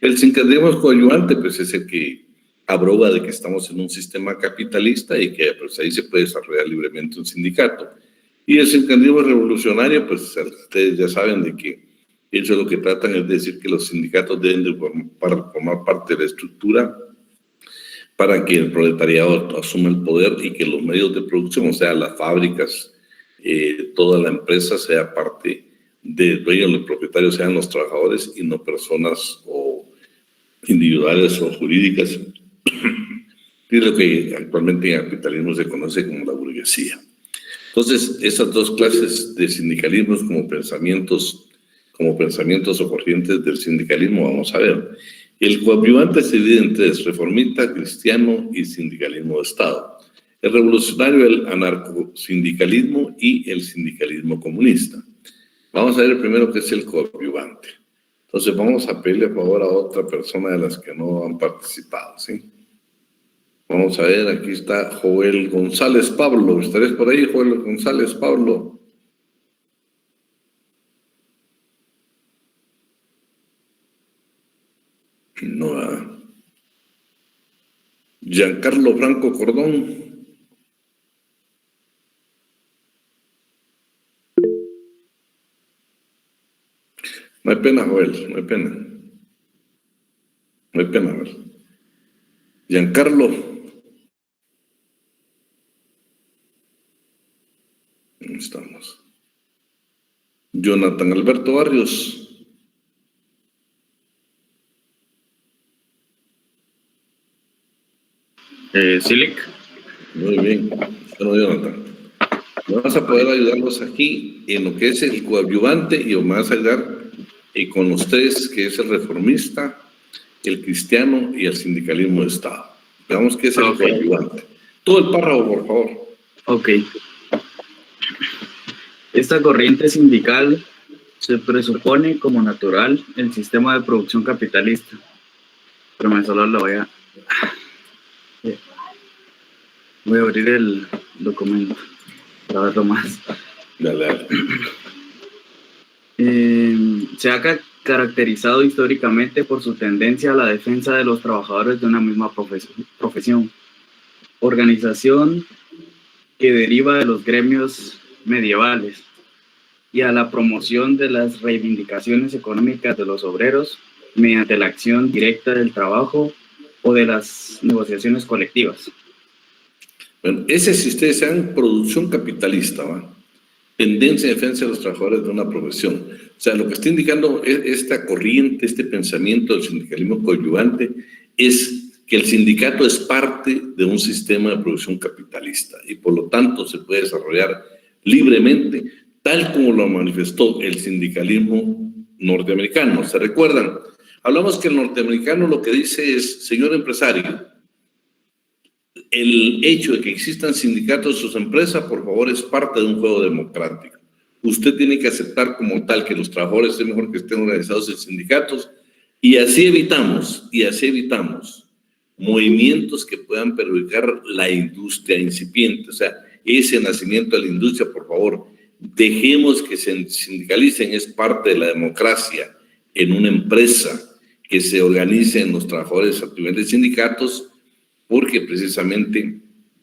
El sindicalismo coadyuvante, pues es el que abroga de que estamos en un sistema capitalista y que pues ahí se puede desarrollar libremente un sindicato. Y el sindicalismo revolucionario, pues ustedes ya saben de que eso lo que tratan es de decir que los sindicatos deben de formar parte de la estructura para que el proletariado asuma el poder y que los medios de producción, o sea, las fábricas, toda la empresa sea parte de dueños, los propietarios sean los trabajadores y no personas o individuales o jurídicas, y lo que actualmente en el capitalismo se conoce como la burguesía. Entonces, esas dos clases de sindicalismos como pensamientos o corrientes del sindicalismo, vamos a ver. El coadyuvante se divide en tres: reformista, cristiano y sindicalismo de Estado. El revolucionario, el anarcosindicalismo y el sindicalismo comunista. Vamos a ver primero qué es el coadyuvante. Entonces vamos a pedirle por favor a otra persona de las que no han participado, ¿sí? Vamos a ver, aquí está Joel González Pablo. ¿Estaréis por ahí, Joel González Pablo? No. Giancarlo Franco Cordón. No hay pena, Joel, no hay pena. No hay pena, Joel. Giancarlo. ¿Dónde estamos? Jonathan Alberto Barrios. Silic. Muy bien. Bueno, Jonathan. Vamos a poder ayudarlos aquí en lo que es el coadyuvante y me vas a ayudar con los tres, que es el reformista, el cristiano y el sindicalismo de Estado. Veamos qué es el coadyuvante. Todo el párrafo, por favor. Ok. Esta corriente sindical se presupone como natural el sistema de producción capitalista. Pero me solo lo voy a abrir el documento para verlo más. Dale. Se ha caracterizado históricamente por su tendencia a la defensa de los trabajadores de una misma profesión. Organización que deriva de los gremios medievales y a la promoción de las reivindicaciones económicas de los obreros mediante la acción directa del trabajo o de las negociaciones colectivas. Bueno, ese, si ustedes sean producción capitalista, ¿va? Tendencia de defensa de los trabajadores de una profesión. O sea, lo que está indicando esta corriente, este pensamiento del sindicalismo coadyuvante, es que el sindicato es parte de un sistema de producción capitalista y por lo tanto se puede desarrollar libremente, tal como lo manifestó el sindicalismo norteamericano. ¿Se recuerdan? Hablamos que el norteamericano lo que dice es: señor empresario, el hecho de que existan sindicatos en sus empresas, por favor, es parte de un juego democrático. Usted tiene que aceptar como tal que los trabajadores es mejor que estén organizados en sindicatos y así evitamos movimientos que puedan perjudicar la industria incipiente. O sea, ese nacimiento de la industria, por favor, dejemos que se sindicalicen, es parte de la democracia en una empresa que se organicen los trabajadores a nivel de sindicatos, porque precisamente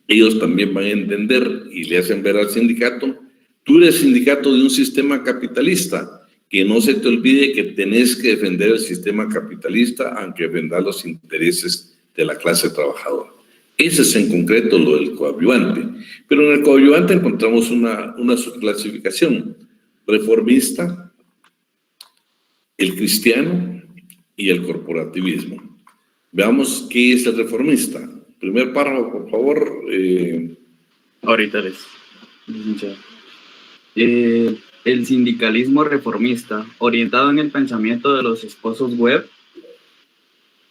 ellos también van a entender y le hacen ver al sindicato: tú eres sindicato de un sistema capitalista, que no se te olvide que tenés que defender el sistema capitalista aunque defender los intereses de la clase trabajadora. Ese es en concreto lo del coadyuvante. Pero en el coadyuvante encontramos una subclasificación: reformista, el cristiano y el corporativismo. Veamos qué es el reformista. Primer párrafo, por favor. Ahorita les. El sindicalismo reformista, orientado en el pensamiento de los esposos Webb.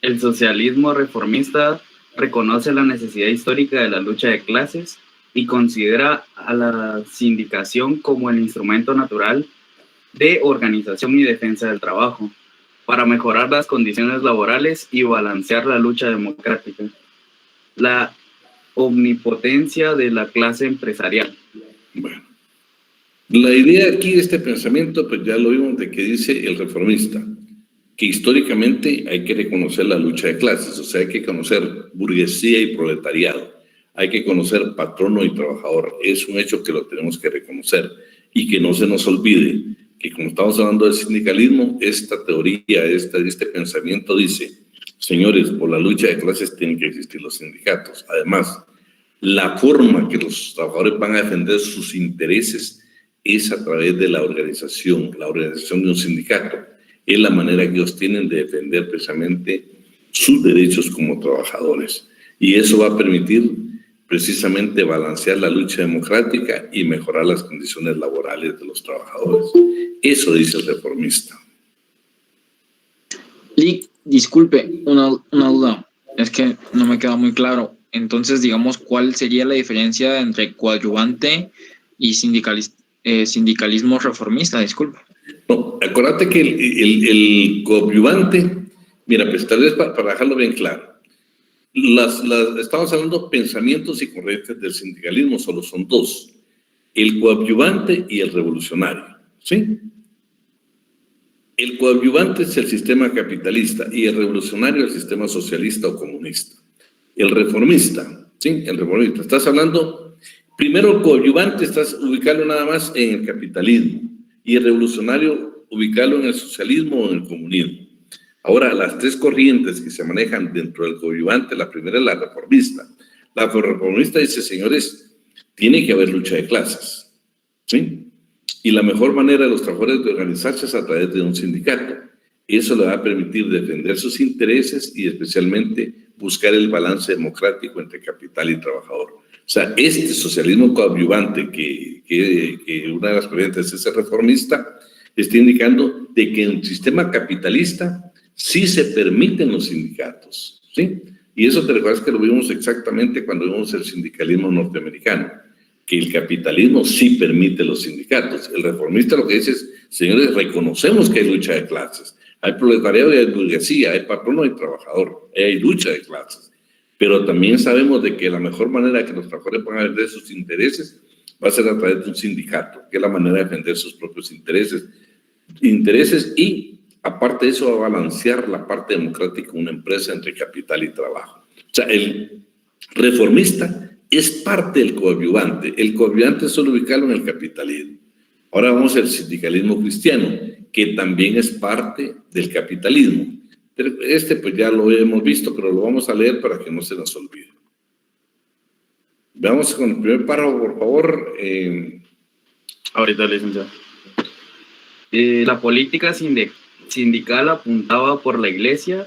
El socialismo reformista reconoce la necesidad histórica de la lucha de clases y considera a la sindicación como el instrumento natural de organización y defensa del trabajo para mejorar las condiciones laborales y balancear la lucha democrática. La omnipotencia de la clase empresarial. Bueno, la idea aquí de este pensamiento, pues ya lo vimos, de que dice el reformista: que históricamente hay que reconocer la lucha de clases, o sea, hay que conocer burguesía y proletariado, hay que conocer patrono y trabajador. Es un hecho que lo tenemos que reconocer y que no se nos olvide que, como estamos hablando del sindicalismo, esta teoría, este pensamiento dice, señores, por la lucha de clases tienen que existir los sindicatos. Además, la forma que los trabajadores van a defender sus intereses es a través de la organización de un sindicato. Es la manera que ellos tienen de defender precisamente sus derechos como trabajadores. Y eso va a permitir precisamente balancear la lucha democrática y mejorar las condiciones laborales de los trabajadores. Eso dice el reformista. Lick, disculpe, una duda. Es que no me queda muy claro. Entonces, digamos, ¿cuál sería la diferencia entre coadyuvante y sindicalismo reformista? Disculpe. No, acuérdate que el coadyuvante, mira, pues tal vez para dejarlo bien claro, estamos hablando de pensamientos y corrientes del sindicalismo, solo son dos, el coadyuvante y el revolucionario, ¿sí? El coadyuvante es el sistema capitalista y el revolucionario el sistema socialista o comunista. El reformista, ¿sí? El reformista, estás hablando, primero el coadyuvante, estás ubicando nada más en el capitalismo, y el revolucionario ubicarlo en el socialismo o en el comunismo. Ahora, las tres corrientes que se manejan dentro del coadyuvante, la primera es la reformista. La reformista dice, señores, tiene que haber lucha de clases, ¿sí? Y la mejor manera de los trabajadores de organizarse es a través de un sindicato. Eso le va a permitir defender sus intereses y especialmente buscar el balance democrático entre capital y trabajador. O sea, este socialismo coadyuvante, que una de las corrientes es el reformista, está indicando de que en el sistema capitalista sí se permiten los sindicatos, ¿sí? Y eso te recuerdas que lo vimos exactamente cuando vimos el sindicalismo norteamericano, que el capitalismo sí permite los sindicatos. El reformista lo que dice es, señores, reconocemos que hay lucha de clases, hay proletariado y hay burguesía, hay patrono y trabajador, hay lucha de clases. Pero también sabemos de que la mejor manera que los trabajadores puedan defender sus intereses va a ser a través de un sindicato, que es la manera de defender sus propios intereses y, aparte de eso, va a balancear la parte democrática de una empresa entre capital y trabajo. O sea, el reformista es parte del coadyuvante. El coadyuvante es solo ubicarlo en el capitalismo. Ahora vamos al sindicalismo cristiano, que también es parte del capitalismo. Pero pues ya lo hemos visto, pero lo vamos a leer para que no se nos olvide. Veamos con el primer párrafo, por favor. Ahorita, licenciado. La política sindical apuntada por la Iglesia,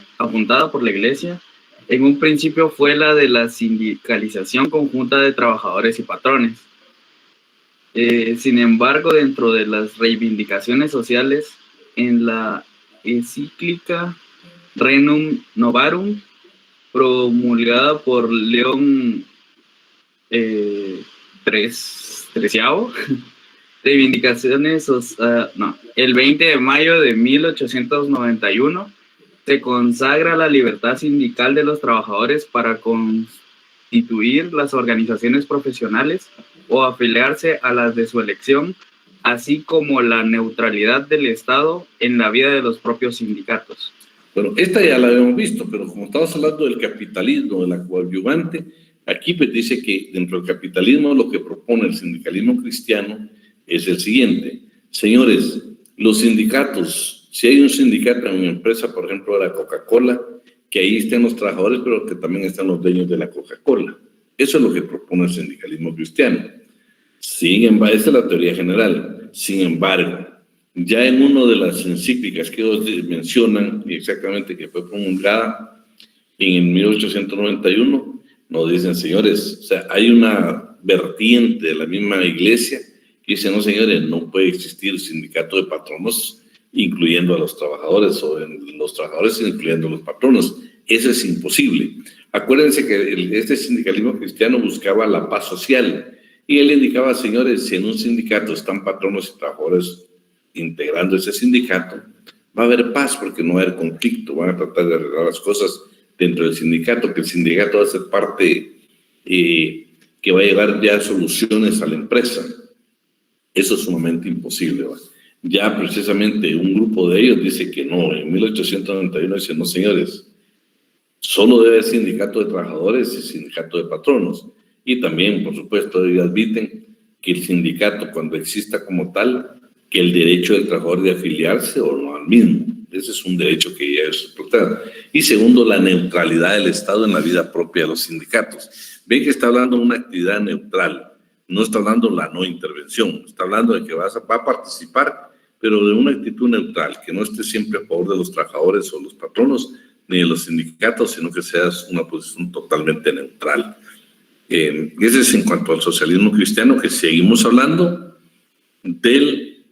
en un principio fue la de la sindicalización conjunta de trabajadores y patrones. Sin embargo, dentro de las reivindicaciones sociales, en la encíclica Rerum Novarum, promulgada por León XIII, el 20 de mayo de 1891, se consagra la libertad sindical de los trabajadores para constituir las organizaciones profesionales o afiliarse a las de su elección, así como la neutralidad del Estado en la vida de los propios sindicatos. Bueno, esta ya la habíamos visto, pero como estamos hablando del capitalismo, de la coadyuvante, aquí pues dice que dentro del capitalismo lo que propone el sindicalismo cristiano es el siguiente. Señores, los sindicatos, si hay un sindicato en una empresa, por ejemplo, de la Coca-Cola, que ahí estén los trabajadores, pero que también están los dueños de la Coca-Cola. Eso es lo que propone el sindicalismo cristiano. Sin embargo, esta es la teoría general. Sin embargo, ya en una de las encíclicas que ellos mencionan, y exactamente que fue promulgada en 1891, nos dicen, señores, o sea, hay una vertiente de la misma iglesia que dice, no, señores, no puede existir sindicato de patronos incluyendo a los trabajadores o los trabajadores incluyendo a los patronos. Eso es imposible. Acuérdense que este sindicalismo cristiano buscaba la paz social y él indicaba, señores, si en un sindicato están patronos y trabajadores integrando ese sindicato, va a haber paz porque no va a haber conflicto, van a tratar de arreglar las cosas dentro del sindicato, que el sindicato va a ser parte que va a llevar ya soluciones a la empresa. Eso es sumamente imposible, ¿va? ya precisamente un grupo de ellos dice que no. En 1891 dice, no señores, solo debe ser sindicato de trabajadores y sindicato de patronos. Y también, por supuesto, ellos admiten que el sindicato, cuando exista como tal, que el derecho del trabajador de afiliarse o no al mismo. Ese es un derecho que ya es explotado. Y segundo, la neutralidad del Estado en la vida propia de los sindicatos. Ven que está hablando de una actividad neutral, no está hablando de la no intervención, está hablando de que va a participar, pero de una actitud neutral, que no esté siempre a favor de los trabajadores o los patronos, ni de los sindicatos, sino que sea una posición totalmente neutral. Ese es en cuanto al socialismo cristiano, que seguimos hablando del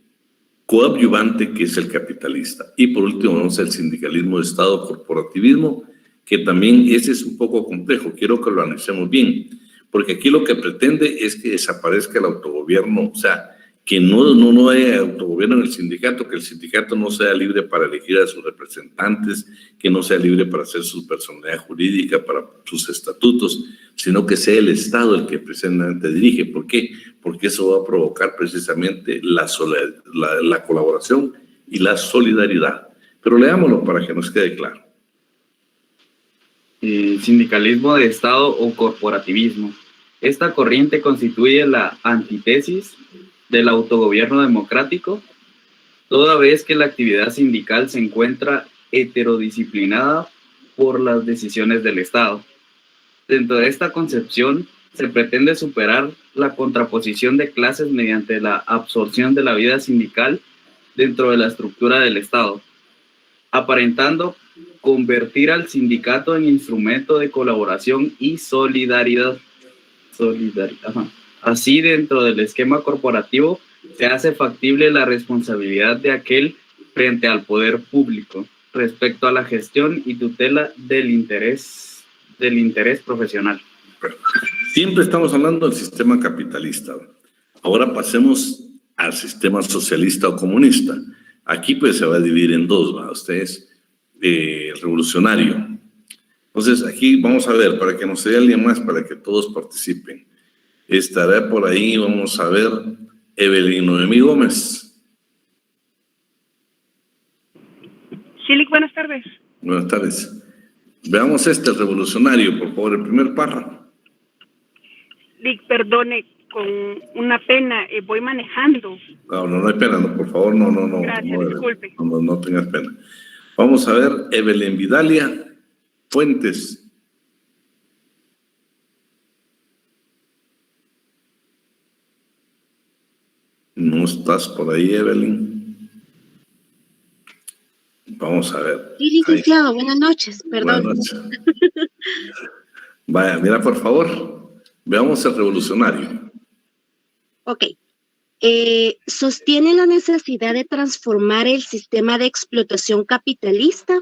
coadyuvante, que es el capitalista. Y por último vamos al sindicalismo de Estado, corporativismo, que también ese es un poco complejo. Quiero que lo analicemos bien, porque aquí lo que pretende es que desaparezca el autogobierno, o sea, que no haya autogobierno en el sindicato, que el sindicato no sea libre para elegir a sus representantes, que no sea libre para hacer su personalidad jurídica, para sus estatutos, sino que sea el Estado el que precisamente dirige. ¿Por qué? Porque eso va a provocar precisamente la colaboración y la solidaridad. Pero leámoslo para que nos quede claro. Sindicalismo de Estado o corporativismo. Esta corriente constituye la antítesis del autogobierno democrático, toda vez que la actividad sindical se encuentra heterodisciplinada por las decisiones del Estado. Dentro de esta concepción se pretende superar la contraposición de clases mediante la absorción de la vida sindical dentro de la estructura del Estado, aparentando convertir al sindicato en instrumento de colaboración y solidaridad. Así, dentro del esquema corporativo, se hace factible la responsabilidad de aquel frente al poder público respecto a la gestión y tutela del interés profesional. Siempre estamos hablando del sistema capitalista. Ahora pasemos al sistema socialista o comunista. Aquí pues se va a dividir en dos, ¿va? Ustedes, revolucionario. Entonces aquí vamos a ver, para que nos dé alguien más, para que todos participen. Estará por ahí, vamos a ver, Evelyn Noemí Gómez. Chilic, buenas tardes. Buenas tardes. Veamos el revolucionario, por favor, el primer párrafo. Lic, perdone, con una pena, voy manejando. No hay pena, no, por favor, no. Gracias, disculpe. No tengas pena. Vamos a ver, Evelyn Vidalia Fuentes. ¿No estás por ahí, Evelyn? Vamos a ver. Sí, licenciado, buenas noches, perdón. Buenas noches. Vaya, mira, por favor, veamos el revolucionario. Ok. Sostiene la necesidad de transformar el sistema de explotación capitalista,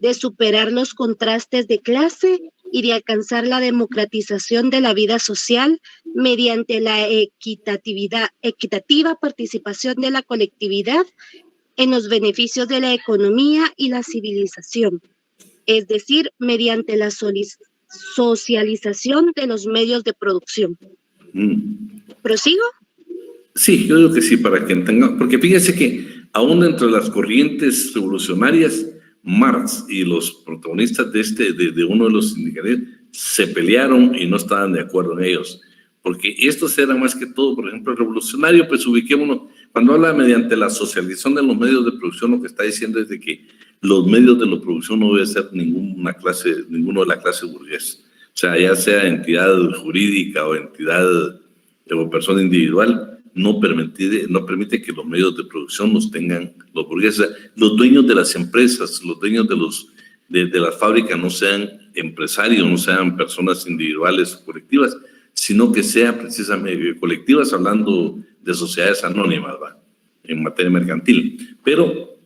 de superar los contrastes de clase y de alcanzar la democratización de la vida social mediante la equitativa participación de la colectividad en los beneficios de la economía y la civilización, es decir, mediante la socialización de los medios de producción. ¿Prosigo? Sí, yo digo que sí, para que entendamos, porque fíjense que aún entre las corrientes revolucionarias, Marx y los protagonistas de uno de los sindicalistas se pelearon y no estaban de acuerdo en ellos, porque estos eran más que todo, por ejemplo, el revolucionario, pues ubiquémonos, cuando habla mediante la socialización de los medios de producción, lo que está diciendo es de que los medios de la producción no debe ser ninguno de la clase burguesa, o sea, ya sea entidad jurídica o entidad o persona individual, no permite que los medios de producción los tengan los burgueses. Los dueños de las empresas, los dueños de las fábricas no sean empresarios, no sean personas individuales o colectivas, sino que sean precisamente colectivas, hablando de sociedades anónimas, ¿va? En materia mercantil. Pero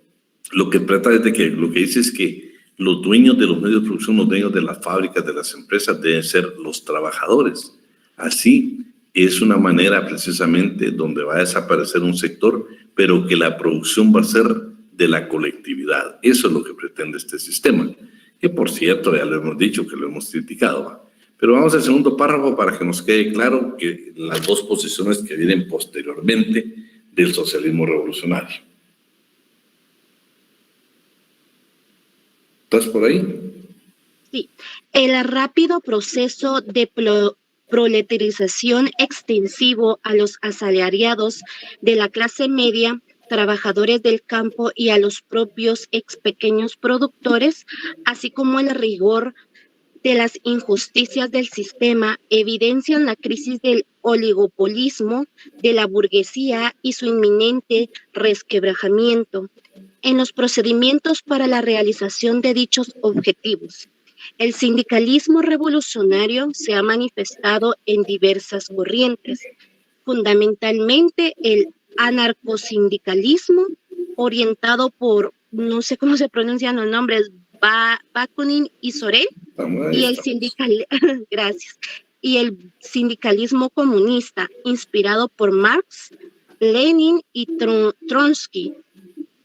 lo que trata es de que lo que dice es que los dueños de los medios de producción, los dueños de las fábricas, de las empresas, deben ser los trabajadores. Así es una manera precisamente donde va a desaparecer un sector, pero que la producción va a ser de la colectividad. Eso es lo que pretende este sistema, que por cierto ya lo hemos dicho, que lo hemos criticado, ¿va? Pero vamos al segundo párrafo para que nos quede claro que las dos posiciones que vienen posteriormente del socialismo revolucionario. ¿Estás por ahí? Sí. El rápido proceso de proletarización extensivo a los asalariados de la clase media, trabajadores del campo y a los propios pequeños productores, así como el rigor de las injusticias del sistema, evidencian la crisis del oligopolismo de la burguesía y su inminente resquebrajamiento en los procedimientos para la realización de dichos objetivos. El sindicalismo revolucionario se ha manifestado en diversas corrientes, fundamentalmente el anarcosindicalismo, orientado por, no sé cómo se pronuncian los nombres, Bakunin y Sorel, y el gracias, y el sindicalismo comunista, inspirado por Marx, Lenin y Trotsky,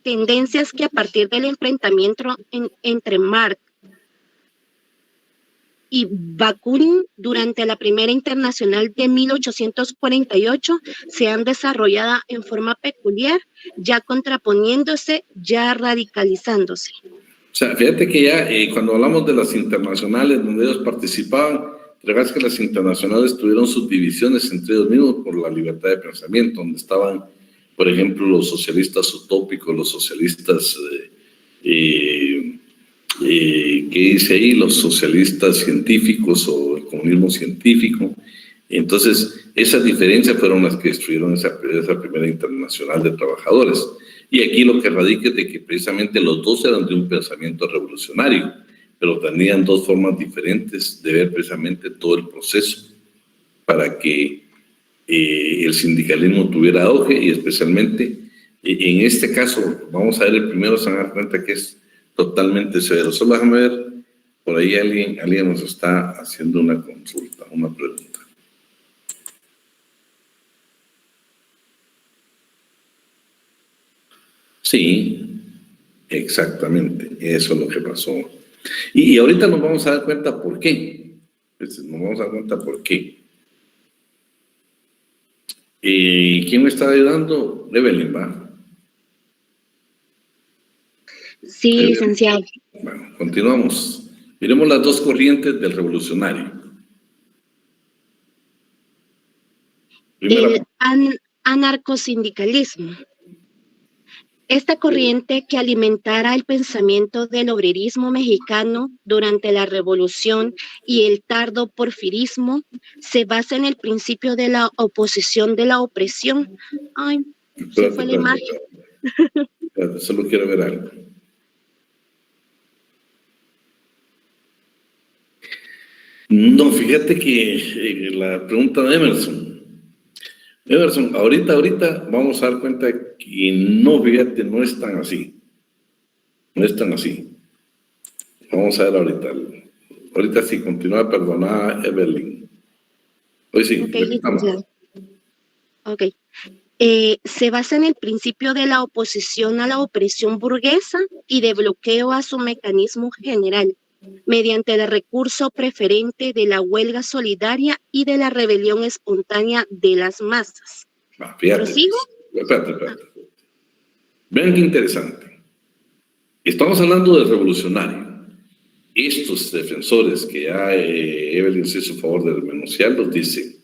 tendencias que a partir del enfrentamiento entre Marx y Bakunin durante la Primera Internacional de 1848 se han desarrollado en forma peculiar, ya contraponiéndose, ya radicalizándose. O sea, fíjate que ya cuando hablamos de las internacionales donde ellos participaban, recuerdas que las internacionales tuvieron subdivisiones entre ellos mismos por la libertad de pensamiento, donde estaban, por ejemplo, los socialistas utópicos, los socialistas, ¿qué dice ahí? Los socialistas científicos o el comunismo científico. Entonces, esas diferencias fueron las que destruyeron esa primera internacional de trabajadores. Y aquí lo que radica es de que precisamente los dos eran de un pensamiento revolucionario, pero tenían dos formas diferentes de ver precisamente todo el proceso para que el sindicalismo tuviera auge, y especialmente en este caso, vamos a ver el primero, se van a dar cuenta que es totalmente severo. Solo déjame ver, por ahí alguien nos está haciendo una consulta, una pregunta. Sí, exactamente, eso es lo que pasó. Y ahorita nos vamos a dar cuenta por qué. Nos vamos a dar cuenta por qué. ¿Quién me está ayudando? Evelyn, ¿va? Sí, licenciado. Bueno, continuamos. Miremos las dos corrientes del revolucionario. El anarcosindicalismo. Esta corriente, que alimentara el pensamiento del obrerismo mexicano durante la Revolución y el tardo porfirismo, se basa en el principio de la oposición de la opresión. Ay, se fue la imagen. Solo quiero ver algo. No, fíjate que la pregunta de Emerson, ahorita vamos a dar cuenta que no, fíjate, no es tan así. No es tan así. Vamos a ver ahorita. Ahorita sí, continúa, perdona, Evelyn. Hoy sí. Ok. Se basa en el principio de la oposición a la opresión burguesa y de bloqueo a su mecanismo general, mediante el recurso preferente de la huelga solidaria y de la rebelión espontánea de las masas. ¿Prosigo? Espérate. Vean qué interesante. Estamos hablando del revolucionario. Estos defensores que ya Evelyn se hizo favor de denunciarlos, dicen,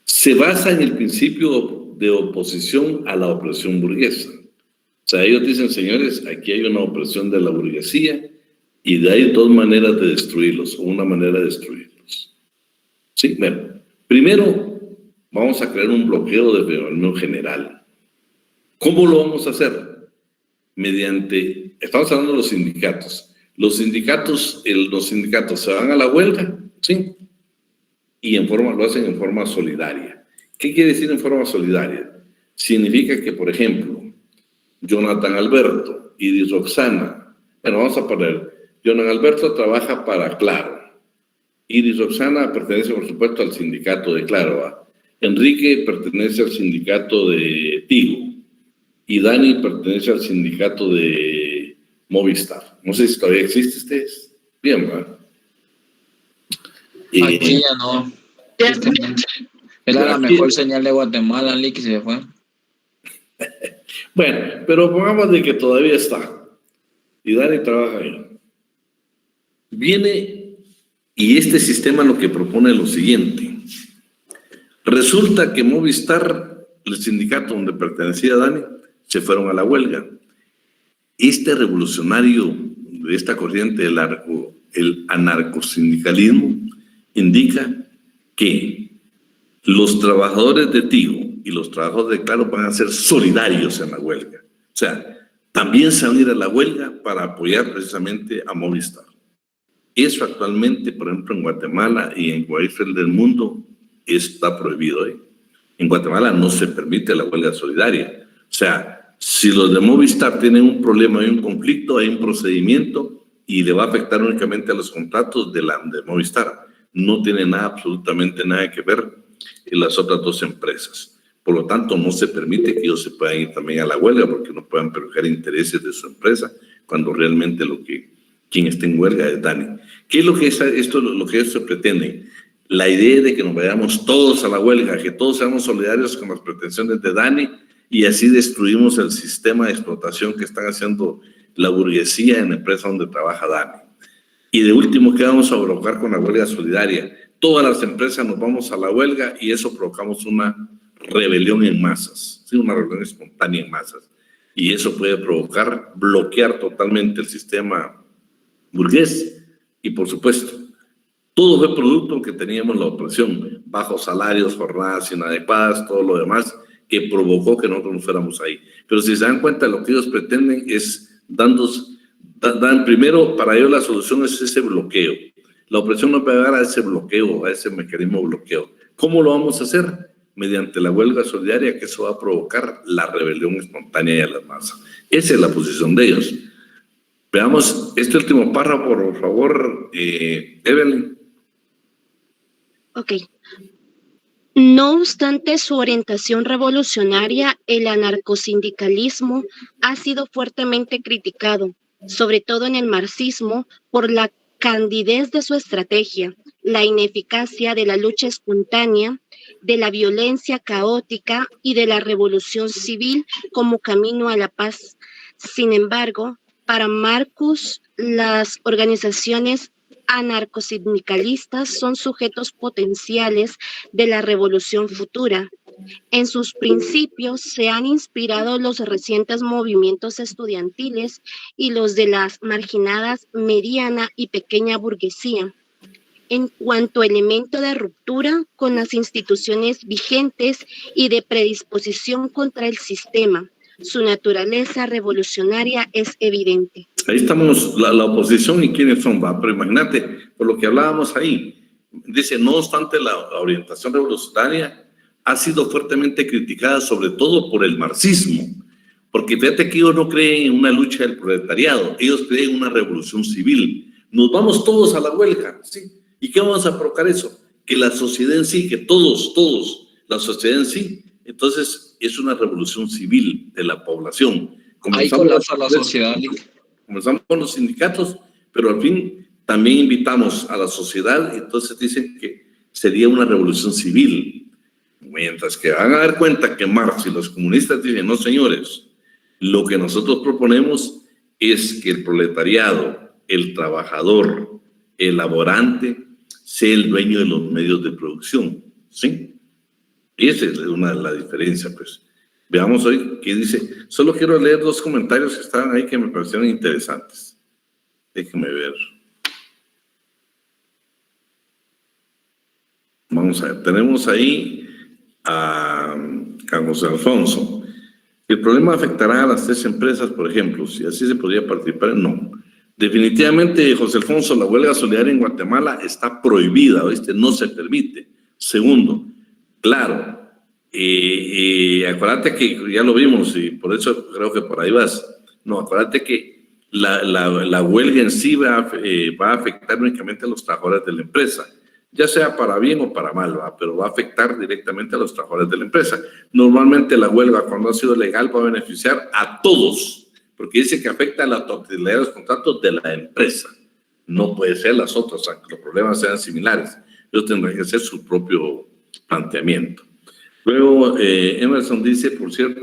se basa en el principio de oposición a la opresión burguesa. O sea, ellos dicen, señores, aquí hay una opresión de la burguesía, y de ahí dos maneras de destruirlos, o una manera de destruirlos. Sí, bueno, primero vamos a crear un bloqueo de fenómeno general. ¿Cómo lo vamos a hacer? Mediante, estamos hablando de los sindicatos. Los sindicatos se van a la huelga, ¿sí? Y lo hacen en forma solidaria. ¿Qué quiere decir en forma solidaria? Significa que, por ejemplo, Jonathan Alberto y Roxana, bueno, vamos a poner, Jonathan Alberto trabaja para Claro. Iris Roxana pertenece, por supuesto, al sindicato de Claro. ¿Va? Enrique pertenece al sindicato de Tigo. Y Dani pertenece al sindicato de Movistar. No sé si todavía existe ustedes. Bien, ¿va? Aquí ya no. Era la mejor señal de Guatemala, que se fue. Bueno, pero pongamos de que todavía está. y Dani trabaja ahí. Viene, y este sistema lo que propone es lo siguiente. Resulta que Movistar, el sindicato donde pertenecía Dani, se fueron a la huelga. Este revolucionario de esta corriente, el anarcosindicalismo, indica que los trabajadores de Tigo y los trabajadores de Claro van a ser solidarios en la huelga. O sea, también se van a ir a la huelga para apoyar precisamente a Movistar. Eso actualmente, por ejemplo, en Guatemala y en cualquier del mundo, está prohibido. En Guatemala no se permite la huelga solidaria. O sea, si los de Movistar tienen un problema, hay un conflicto, hay un procedimiento y le va a afectar únicamente a los contratos de Movistar. No tiene nada, absolutamente nada que ver en las otras dos empresas. Por lo tanto, no se permite que ellos se puedan ir también a la huelga porque no puedan perjudicar intereses de su empresa cuando realmente quien está en huelga es Dani. ¿Qué es lo que esto pretende? La idea de que nos vayamos todos a la huelga, que todos seamos solidarios con las pretensiones de Dani y así destruimos el sistema de explotación que están haciendo la burguesía en la empresa donde trabaja Dani. Y de último, ¿qué vamos a provocar con la huelga solidaria? Todas las empresas nos vamos a la huelga y eso provocamos una rebelión en masas, ¿sí? Una rebelión espontánea en masas. Y eso puede provocar, bloquear totalmente el sistema burgués. Y por supuesto, todo fue producto que teníamos la opresión, bajos salarios, jornadas inadecuadas, todo lo demás que provocó que nosotros nos fuéramos ahí. Pero si se dan cuenta, lo que ellos pretenden es dan primero, para ellos la solución es ese bloqueo. La opresión no puede llegar a ese bloqueo, a ese mecanismo bloqueo. ¿Cómo lo vamos a hacer? Mediante la huelga solidaria, que eso va a provocar la rebelión espontánea de las masas. Esa es la posición de ellos. Veamos este último párrafo, por favor, Evelyn. Ok. No obstante su orientación revolucionaria, el anarcosindicalismo ha sido fuertemente criticado, sobre todo en el marxismo, por la candidez de su estrategia, la ineficacia de la lucha espontánea, de la violencia caótica y de la revolución civil como camino a la paz. Sin embargo, para Marcus, las organizaciones anarcosindicalistas son sujetos potenciales de la revolución futura. En sus principios se han inspirado los recientes movimientos estudiantiles y los de las marginadas mediana y pequeña burguesía. En cuanto a elemento de ruptura con las instituciones vigentes y de predisposición contra el sistema, su naturaleza revolucionaria es evidente. Ahí estamos, la oposición y quiénes son, va. Pero imagínate, por lo que hablábamos ahí, dice, no obstante la orientación revolucionaria ha sido fuertemente criticada, sobre todo por el marxismo, porque fíjate que ellos no creen en una lucha del proletariado, ellos creen en una revolución civil. Nos vamos todos a la huelga, ¿sí? ¿Y qué vamos a provocar eso? Que la sociedad en sí, que todos, la sociedad en sí, entonces es una revolución civil de la población. Ahí colapsa la sociedad. Comenzamos con los sindicatos, pero al fin también invitamos a la sociedad, y entonces dicen que sería una revolución civil. Mientras que van a dar cuenta que Marx y los comunistas dicen, no señores, lo que nosotros proponemos es que el proletariado, el trabajador, el laborante, sea el dueño de los medios de producción, ¿sí? Esa es una de las diferencias, pues. Veamos hoy qué dice. Solo quiero leer dos comentarios que estaban ahí que me parecieron interesantes. Déjenme ver. Vamos a ver. Tenemos ahí a José Alfonso. ¿El problema afectará a las tres empresas, por ejemplo? Si así se podría participar, no. Definitivamente, José Alfonso, la huelga solidaria en Guatemala está prohibida, ¿viste? No se permite. Segundo, claro, acuérdate que ya lo vimos y por eso creo que por ahí vas. No, acuérdate que la huelga en sí va a afectar únicamente a los trabajadores de la empresa, ya sea para bien o para mal, pero va a afectar directamente a los trabajadores de la empresa. Normalmente la huelga, cuando ha sido legal, va a beneficiar a todos, porque dice que afecta a la totalidad de los contratos de la empresa. No puede ser las otras, aunque los problemas sean similares. Ellos tendrán que hacer su propio planteamiento. Luego, Emerson dice, por cierto,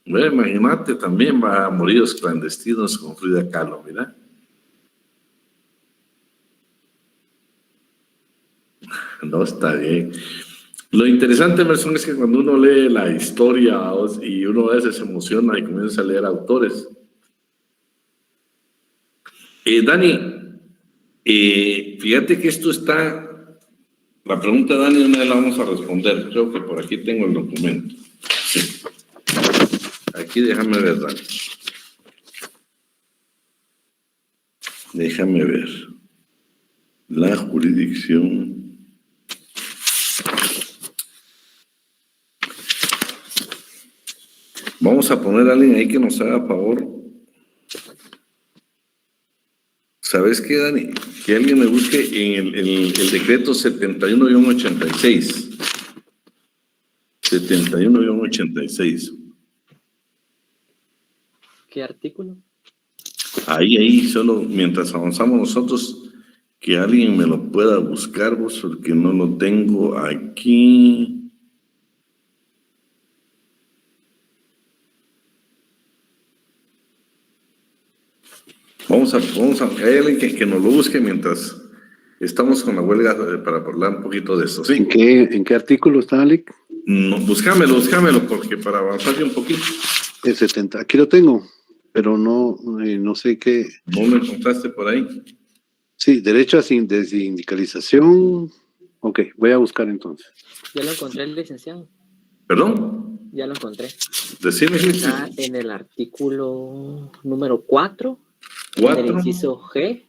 Bueno, imagínate, también va a morir clandestinos con Frida Kahlo, mira. No, está bien. Lo interesante, Emerson, es que cuando uno lee la historia y uno a veces se emociona y comienza a leer autores. Dani, fíjate que esto está... La pregunta de Dani, una vez la vamos a responder. Creo que por aquí tengo el documento. Sí. Aquí déjame ver, Dani. Déjame ver. La jurisdicción... Vamos a poner a alguien ahí que nos haga favor. ¿Sabes qué, Dani? Que alguien me busque en el decreto 71-86. 71-86. ¿Qué artículo? Ahí, solo mientras avanzamos nosotros, que alguien me lo pueda buscar, vos, porque no lo tengo aquí. Vamos a hay alguien que nos lo busque mientras estamos con la huelga para hablar un poquito de esto. ¿Sí? ¿En qué artículo está, Alec? No, búscamelo, porque para avanzar un poquito. El 70. Aquí lo tengo, pero no sé qué. ¿No lo encontraste por ahí? Sí, derecho a sindicalización. Ok, voy a buscar entonces. Ya lo encontré, el licenciado. ¿Perdón? Ya lo encontré. Decime. Está en el artículo número 4. En el inciso G.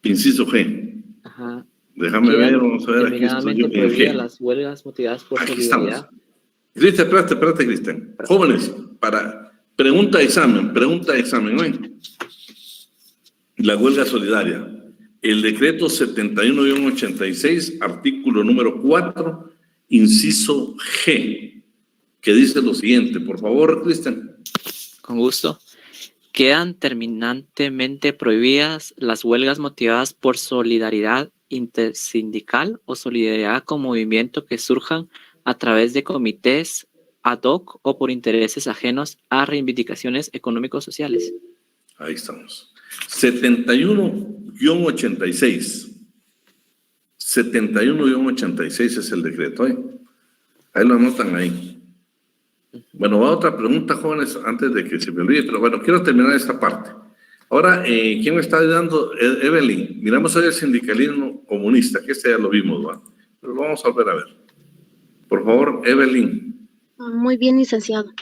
Inciso G. Ajá. Déjame ver, vamos a ver aquí. Terminadamente prohibida las huelgas motivadas por aquí solidaridad. Cristian, espérate, Cristian. Jóvenes, pregunta de examen, ¿no? La huelga solidaria. El decreto 71-86, artículo número 4, inciso G, que dice lo siguiente. Por favor, Cristian. Con gusto. Quedan terminantemente prohibidas las huelgas motivadas por solidaridad intersindical o solidaridad con movimiento que surjan a través de comités ad hoc o por intereses ajenos a reivindicaciones económicos sociales. Ahí estamos. 71-86. 71-86 es el decreto, ¿eh? Ahí lo anotan ahí. Bueno, va otra pregunta, jóvenes, antes de que se me olvide, pero bueno, quiero terminar esta parte. Ahora, ¿quién me está ayudando? Evelyn. Miramos hoy el sindicalismo comunista, que este ya lo vimos, ¿va? Pero lo vamos a volver a ver. Por favor, Evelyn. Muy bien, licenciado.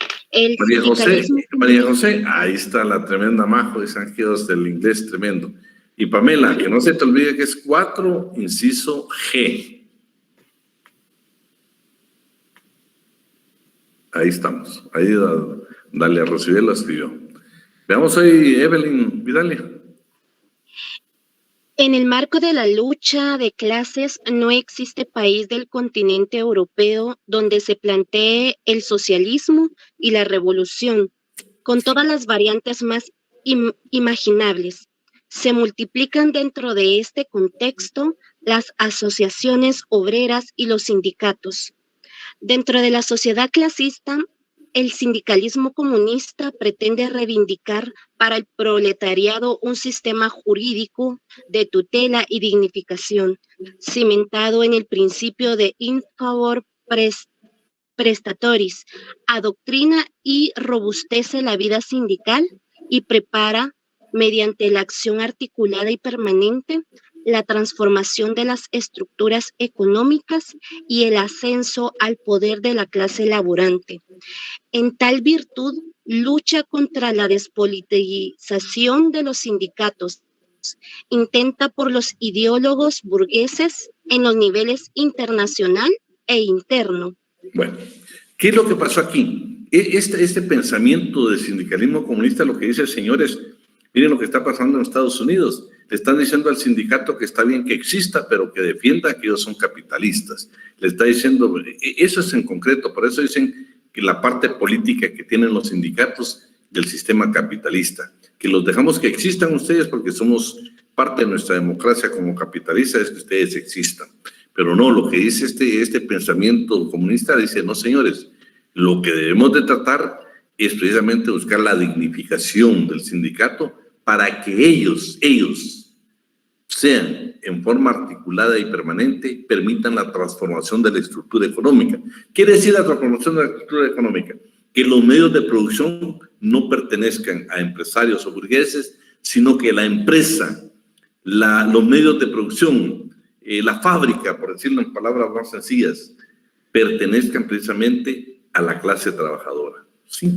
María José, ahí está la tremenda Majo de San Gidos del inglés tremendo. Y Pamela, que no se te olvide que es 4, inciso G. Ahí estamos. Ahí Dalia Rosibel lo escribió. Veamos hoy, Evelyn Vidalia. En el marco de la lucha de clases, no existe país del continente europeo donde se plantee el socialismo y la revolución, con todas las variantes más imaginables. Se multiplican dentro de este contexto las asociaciones obreras y los sindicatos. Dentro de la sociedad clasista, el sindicalismo comunista pretende reivindicar para el proletariado un sistema jurídico de tutela y dignificación, cimentado en el principio de in favor prestatoris, adoctrina y robustece la vida sindical y prepara, mediante la acción articulada y permanente, la transformación de las estructuras económicas y el ascenso al poder de la clase laborante. En tal virtud, lucha contra la despolitización de los sindicatos, intenta por los ideólogos burgueses en los niveles internacional e interno. Bueno, ¿qué es lo que pasó aquí? Este pensamiento del sindicalismo comunista, lo que dice, señores, miren lo que está pasando en Estados Unidos. Le están diciendo al sindicato que está bien que exista, pero que defienda que ellos son capitalistas. Le está diciendo, eso es en concreto, por eso dicen que la parte política que tienen los sindicatos del sistema capitalista, que los dejamos que existan ustedes porque somos parte de nuestra democracia como capitalistas, es que ustedes existan. Pero no, lo que dice este pensamiento comunista dice, no señores, lo que debemos de tratar es precisamente buscar la dignificación del sindicato para que ellos sean en forma articulada y permanente, permitan la transformación de la estructura económica. ¿Quiere decir la transformación de la estructura económica? Que los medios de producción no pertenezcan a empresarios o burgueses, sino que la empresa, los medios de producción, la fábrica, por decirlo en palabras más sencillas, pertenezcan precisamente a la clase trabajadora, ¿sí?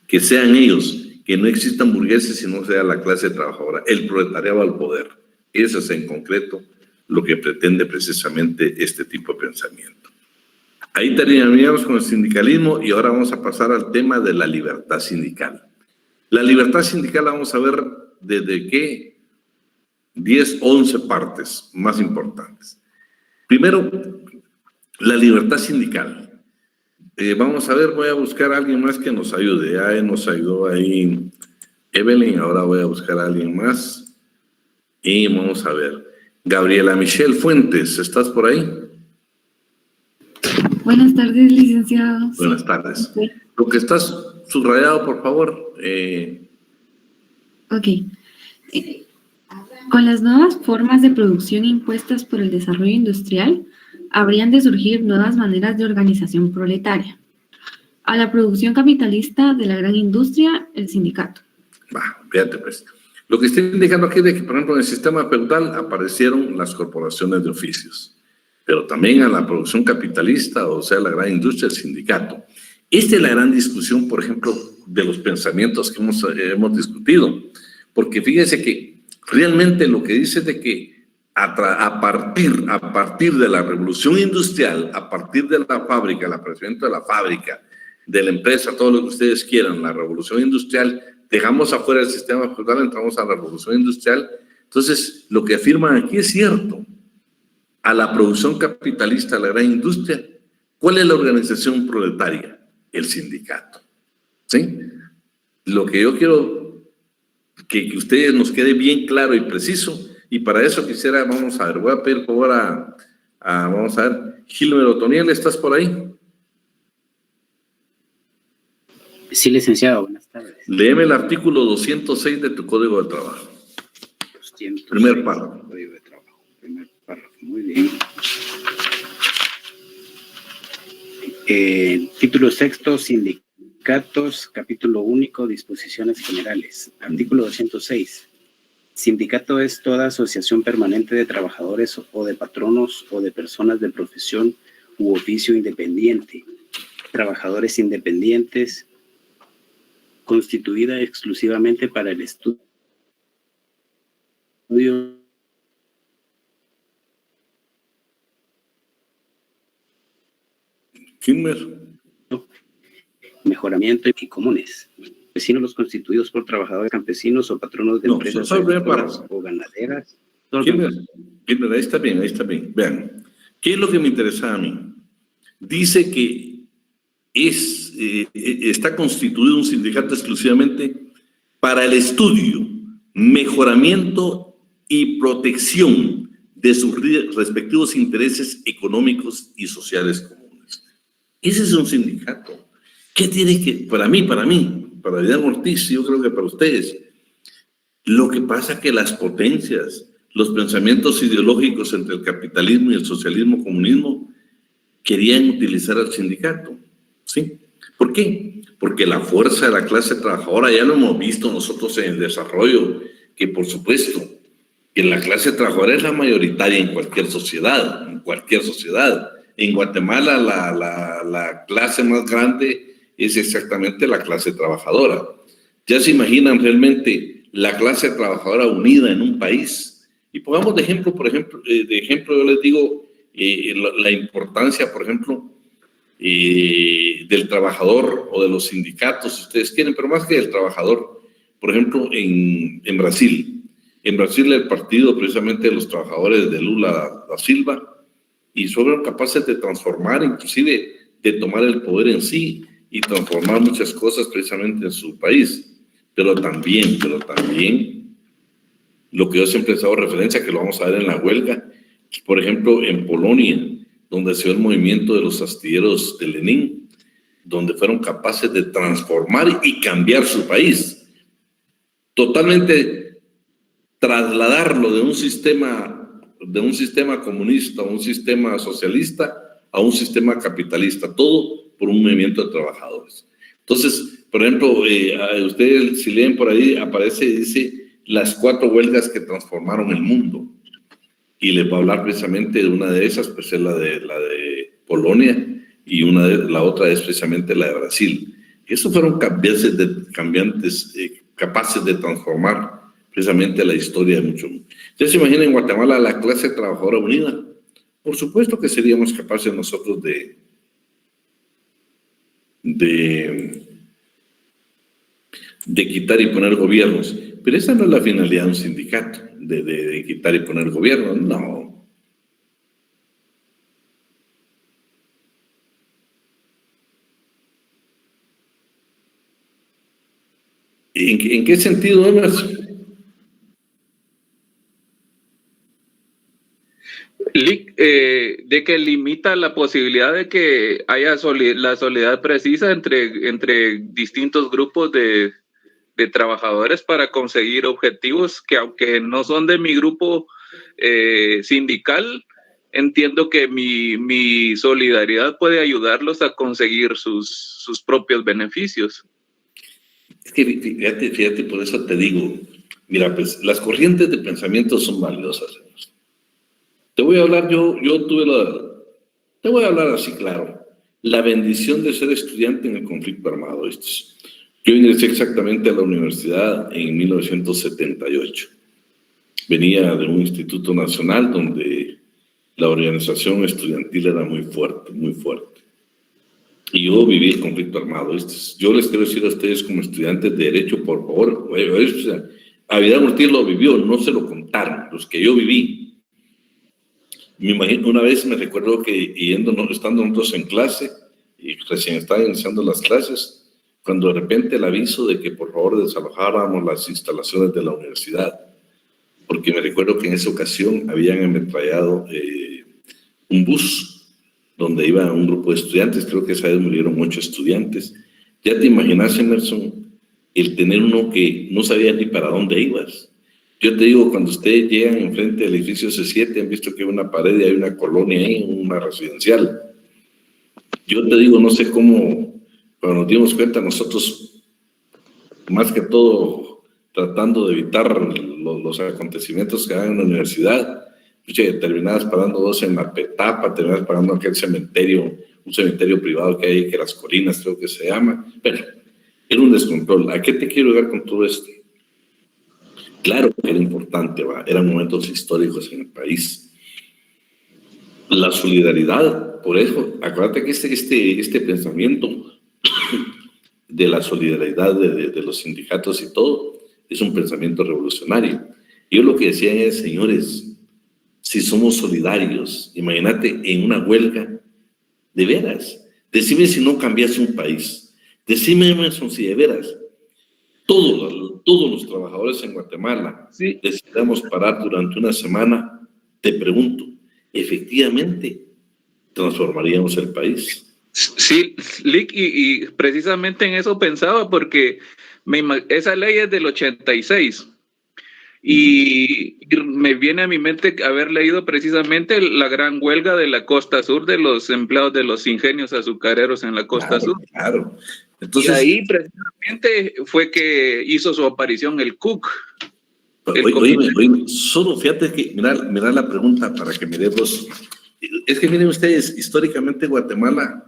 Que sean ellos, que no existan burgueses, sino sea la clase trabajadora, el proletariado al poder. Eso es en concreto lo que pretende precisamente este tipo de pensamiento. Ahí terminamos con el sindicalismo y ahora vamos a pasar al tema de la libertad sindical. La libertad sindical la vamos a ver desde qué 10, 11 partes más importantes. Primero, la libertad sindical. Vamos a ver, voy a buscar a alguien más que nos ayude. Ya nos ayudó ahí Evelyn, ahora voy a buscar a alguien más. Y vamos a ver. Gabriela Michelle Fuentes, ¿estás por ahí? Buenas tardes, licenciado. Buenas tardes. Sí. Lo que estás subrayado, por favor. Ok. Con las nuevas formas de producción impuestas por el desarrollo industrial, habrían de surgir nuevas maneras de organización proletaria. A la producción capitalista de la gran industria, el sindicato. Fíjate pues. Lo que estoy indicando aquí es de que, por ejemplo, en el sistema feudal aparecieron las corporaciones de oficios, pero también a la producción capitalista, o sea, la gran industria, el sindicato. Esta es la gran discusión, por ejemplo, de los pensamientos que hemos discutido, porque fíjense que realmente lo que dice es de que a partir de la revolución industrial, a partir de la fábrica, el aparecimiento de la fábrica, de la empresa, todo lo que ustedes quieran, la revolución industrial, dejamos afuera el sistema feudal, entramos a la revolución industrial. Entonces, lo que afirman aquí es cierto. A la producción capitalista, a la gran industria, ¿cuál es la organización proletaria? El sindicato. ¿Sí? Lo que yo quiero que ustedes nos quede bien claro y preciso, y para eso quisiera, vamos a ver, voy a pedir por favor vamos a ver, Gilmer Otoniel, ¿estás por ahí? Sí, licenciado, buenas tardes. Léeme el artículo 206 de tu Código de Trabajo. 206, primer párrafo. Código de Trabajo. Primer párrafo, muy bien. Título sexto, sindicatos, capítulo único, disposiciones generales. Artículo 206. Sindicato es toda asociación permanente de trabajadores o de patronos o de personas de profesión u oficio independiente. Trabajadores independientes, constituida exclusivamente para el estudio mejoramiento y comunes. Vecinos los constituidos por trabajadores campesinos o patronos de empresas o ganaderas. Ahí está bien, ahí está bien. Vean, ¿qué es lo que me interesa a mí? Dice que está constituido un sindicato exclusivamente para el estudio, mejoramiento y protección de sus respectivos intereses económicos y sociales comunes. Ese es un sindicato. ¿Qué tiene que, para mí, para Guillermo Ortiz, yo creo que para ustedes, lo que pasa es que las potencias, los pensamientos ideológicos entre el capitalismo y el socialismo comunismo querían utilizar al sindicato. ¿Sí? ¿Por qué? Porque la fuerza de la clase trabajadora ya lo hemos visto nosotros en el desarrollo, que por supuesto, que la clase trabajadora es la mayoritaria en cualquier sociedad, En Guatemala la clase más grande es exactamente la clase trabajadora. Ya se imaginan realmente la clase trabajadora unida en un país. Y pongamos de ejemplo, yo les digo la importancia, por ejemplo, del trabajador o de los sindicatos, si ustedes quieren, pero más que del trabajador. Por ejemplo, en Brasil. En Brasil el partido precisamente de los trabajadores de Lula da Silva y fueron capaces de transformar, inclusive de tomar el poder en sí y transformar muchas cosas precisamente en su país. Pero también lo que yo siempre he dado referencia, que lo vamos a ver en la huelga, por ejemplo, en Polonia, donde se ve el movimiento de los astilleros de Lenin, donde fueron capaces de transformar y cambiar su país. Totalmente trasladarlo de un sistema comunista a un sistema socialista a un sistema capitalista, todo por un movimiento de trabajadores. Entonces, por ejemplo, ustedes si leen por ahí, aparece y dice las 4 huelgas que transformaron el mundo. Y les va a hablar precisamente de una de esas, pues es la de Polonia, y la otra es precisamente la de Brasil. Y esos fueron cambiantes capaces de transformar precisamente la historia de mucho mundo. ¿Ustedes se imaginan en Guatemala la clase trabajadora unida? Por supuesto que seríamos capaces nosotros de quitar y poner gobiernos, pero esa no es la finalidad de un sindicato, de quitar y poner gobiernos, no. ¿En qué sentido, Emerson? De que limita la posibilidad de que haya la solidaridad precisa entre distintos grupos de trabajadores para conseguir objetivos que, aunque no son de mi grupo sindical, entiendo que mi solidaridad puede ayudarlos a conseguir sus propios beneficios. Es que fíjate, por eso te digo, mira, pues las corrientes de pensamiento son valiosas. Te voy a hablar, te voy a hablar así claro, la bendición de ser estudiante en el conflicto armado. Yo ingresé exactamente a la universidad en 1978. Venía de un instituto nacional donde la organización estudiantil era muy fuerte, muy fuerte. Y yo viví el conflicto armado. Yo les quiero decir a ustedes como estudiantes de Derecho, por favor, Avidal Ortiz lo vivió, no se lo contaron, los que yo viví. Me imagino, una vez me recuerdo que estando nosotros en clase, y recién estaban iniciando las clases, cuando de repente el aviso de que por favor desalojáramos las instalaciones de la universidad, porque me recuerdo que en esa ocasión habían ametrallado un bus donde iba un grupo de estudiantes, creo que esa vez murieron 8 estudiantes. Ya te imaginas, Emerson, el tener uno que no sabía ni para dónde ibas. Yo te digo, cuando ustedes llegan enfrente del edificio C7, han visto que hay una pared y hay una colonia ahí, una residencial. Yo te digo, no sé cómo, cuando nos dimos cuenta nosotros, más que todo, tratando de evitar los acontecimientos que hay en la universidad, terminabas pagando 2 en la Petapa, terminabas pagando aquel cementerio, un cementerio privado que hay, que Las Colinas creo que se llama. Pero era un descontrol. ¿A qué te quiero llegar con todo esto? Claro que era importante, eran momentos históricos en el país. La solidaridad, por eso, acuérdate que este pensamiento de la solidaridad de los sindicatos y todo, es un pensamiento revolucionario. Yo lo que decía es, señores, si somos solidarios, imagínate en una huelga, de veras, decime si no cambias un país, decime, Emerson, si de veras, todos los trabajadores en Guatemala decidamos parar durante una semana, te pregunto, ¿efectivamente transformaríamos el país? Sí, Lick, y precisamente en eso pensaba, porque esa ley es del 86 y me viene a mi mente haber leído precisamente la gran huelga de la costa sur de los empleados de los ingenios azucareros en la costa sur. Claro. Entonces, y ahí precisamente fue que hizo su aparición el CUC. Oye, solo fíjate que, mira la pregunta para que miremos. Es que miren ustedes, históricamente Guatemala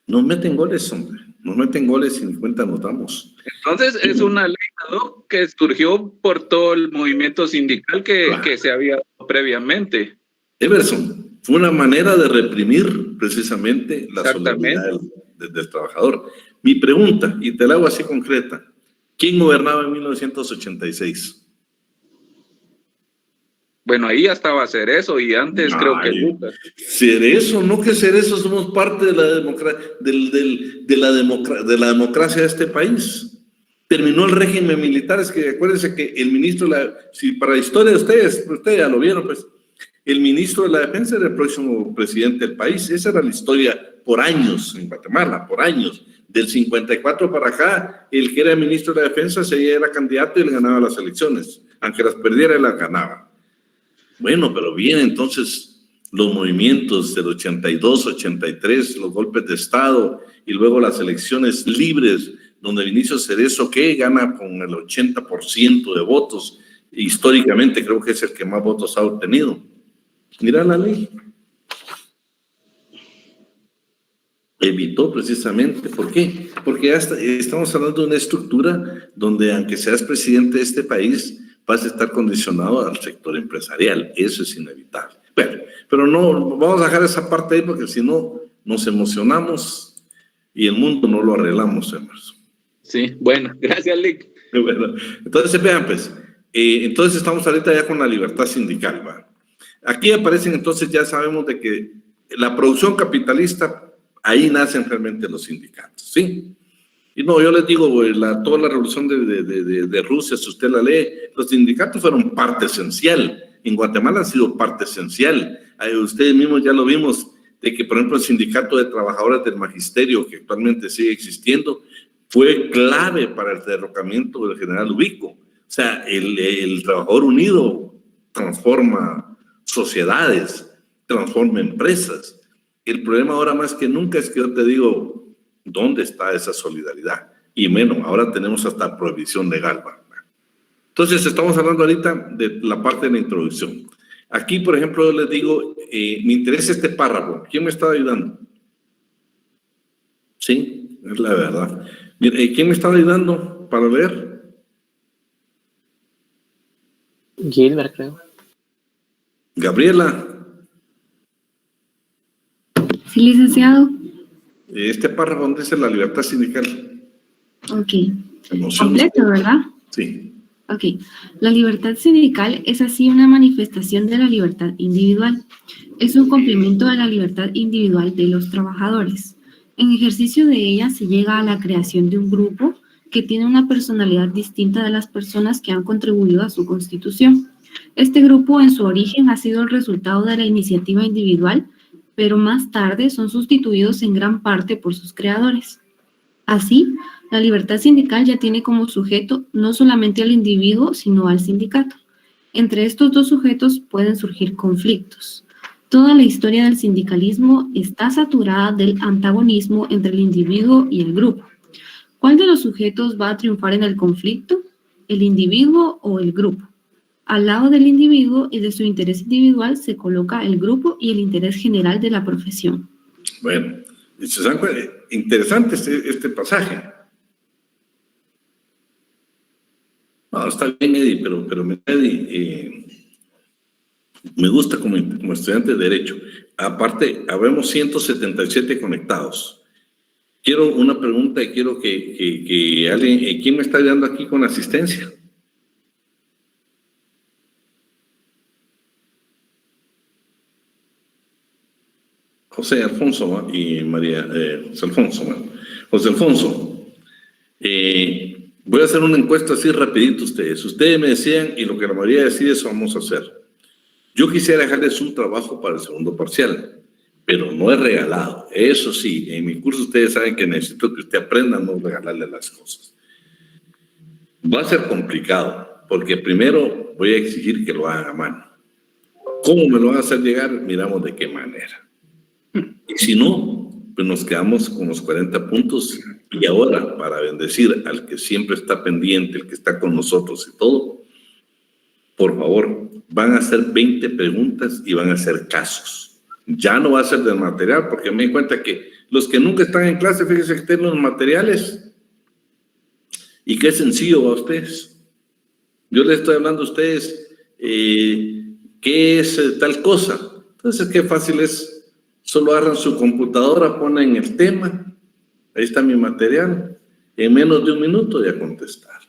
nos meten goles, hombre. Nos meten goles y ni cuenta nos damos. Entonces es una ley, ¿no?, que surgió por todo el movimiento sindical que se había dado previamente. Emerson, fue una manera de reprimir precisamente la solidaridad del trabajador. Mi pregunta, y te la hago así concreta, ¿quién gobernaba en 1986? Bueno, ahí ya estaba Cerezo y antes creo que Lucas. Cerezo, no que Cerezo, somos parte de la democracia de este país. Terminó el régimen militar, es que acuérdense que el ministro, si para la historia de ustedes ya lo vieron, pues, El ministro de la Defensa era el próximo presidente del país. Esa era la historia por años en Guatemala, por años. Del 54 para acá, el que era ministro de la Defensa era candidato y le ganaba las elecciones. Aunque las perdiera, él las ganaba. Bueno, pero bien, entonces los movimientos del 82, 83, los golpes de Estado y luego las elecciones libres, donde Vinicio Cerezo, que gana con el 80% de votos, históricamente creo que es el que más votos ha obtenido. Mira la ley. Evitó precisamente. ¿Por qué? Porque ya estamos hablando de una estructura donde, aunque seas presidente de este país, vas a estar condicionado al sector empresarial. Eso es inevitable. Bueno, pero no, vamos a dejar esa parte ahí porque si no, nos emocionamos y el mundo no lo arreglamos, hermanos. Sí, bueno, gracias, Lick. Bueno, entonces vean, pues, entonces estamos ahorita ya con la libertad sindical, ¿va? Aquí aparecen, entonces ya sabemos de que la producción capitalista, ahí nacen realmente los sindicatos, ¿sí? Y no, yo les digo, toda la revolución de Rusia, si usted la lee, los sindicatos fueron parte esencial. En Guatemala han sido parte esencial. Ustedes mismos ya lo vimos, de que, por ejemplo, el sindicato de trabajadores del magisterio, que actualmente sigue existiendo, fue clave para el derrocamiento del general Ubico. O sea, el trabajador unido transforma sociedades, transforma empresas. El problema ahora más que nunca es que yo te digo, ¿dónde está esa solidaridad? Y menos, ahora tenemos hasta prohibición legal. Entonces, estamos hablando ahorita de la parte de la introducción. Aquí, por ejemplo, yo les digo, me interesa este párrafo. ¿Quién me está ayudando? Sí, es la verdad. Mire, ¿quién me está ayudando para leer? Gilbert, creo. Gabriela. Sí, licenciado. Este párrafo donde dice la libertad sindical. Ok. Completo, ¿verdad? Sí. Ok. La libertad sindical es así una manifestación de la libertad individual. Es un complemento de la libertad individual de los trabajadores. En ejercicio de ella se llega a la creación de un grupo que tiene una personalidad distinta de las personas que han contribuido a su constitución. Este grupo en su origen ha sido el resultado de la iniciativa individual, pero más tarde son sustituidos en gran parte por sus creadores. Así, la libertad sindical ya tiene como sujeto no solamente al individuo, sino al sindicato. Entre estos dos sujetos pueden surgir conflictos. Toda la historia del sindicalismo está saturada del antagonismo entre el individuo y el grupo. ¿Cuál de los sujetos va a triunfar en el conflicto? ¿El individuo o el grupo? Al lado del individuo y de su interés individual se coloca el grupo y el interés general de la profesión. Bueno, interesante este pasaje. No, está bien, Eddie, pero Eddie, me gusta como estudiante de Derecho. Aparte, habemos 177 conectados. Quiero una pregunta y quiero que alguien, ¿quién me está ayudando aquí con asistencia? José Alfonso y María José Alfonso. Bueno. José Alfonso, voy a hacer una encuesta así rapidito ustedes. Ustedes me decían y lo que la mayoría decide eso vamos a hacer. Yo quisiera dejarles un trabajo para el segundo parcial, pero no es regalado. Eso sí, en mi curso ustedes saben que necesito que usted aprenda a no regalarle las cosas. Va a ser complicado, porque primero voy a exigir que lo hagan a mano. ¿Cómo me lo van a hacer llegar? Miramos de qué manera. Y si no, pues nos quedamos con los 40 puntos. Y ahora, para bendecir al que siempre está pendiente, el que está con nosotros y todo, por favor, van a hacer 20 preguntas y van a hacer casos. Ya no va a ser del material, porque me di cuenta que los que nunca están en clase, fíjense que tienen los materiales. Y qué sencillo a ustedes. Yo les estoy hablando a ustedes, ¿qué es tal cosa? Entonces, qué fácil es. Solo agarran su computadora, ponen el tema, ahí está mi material, en menos de un minuto ya contestar.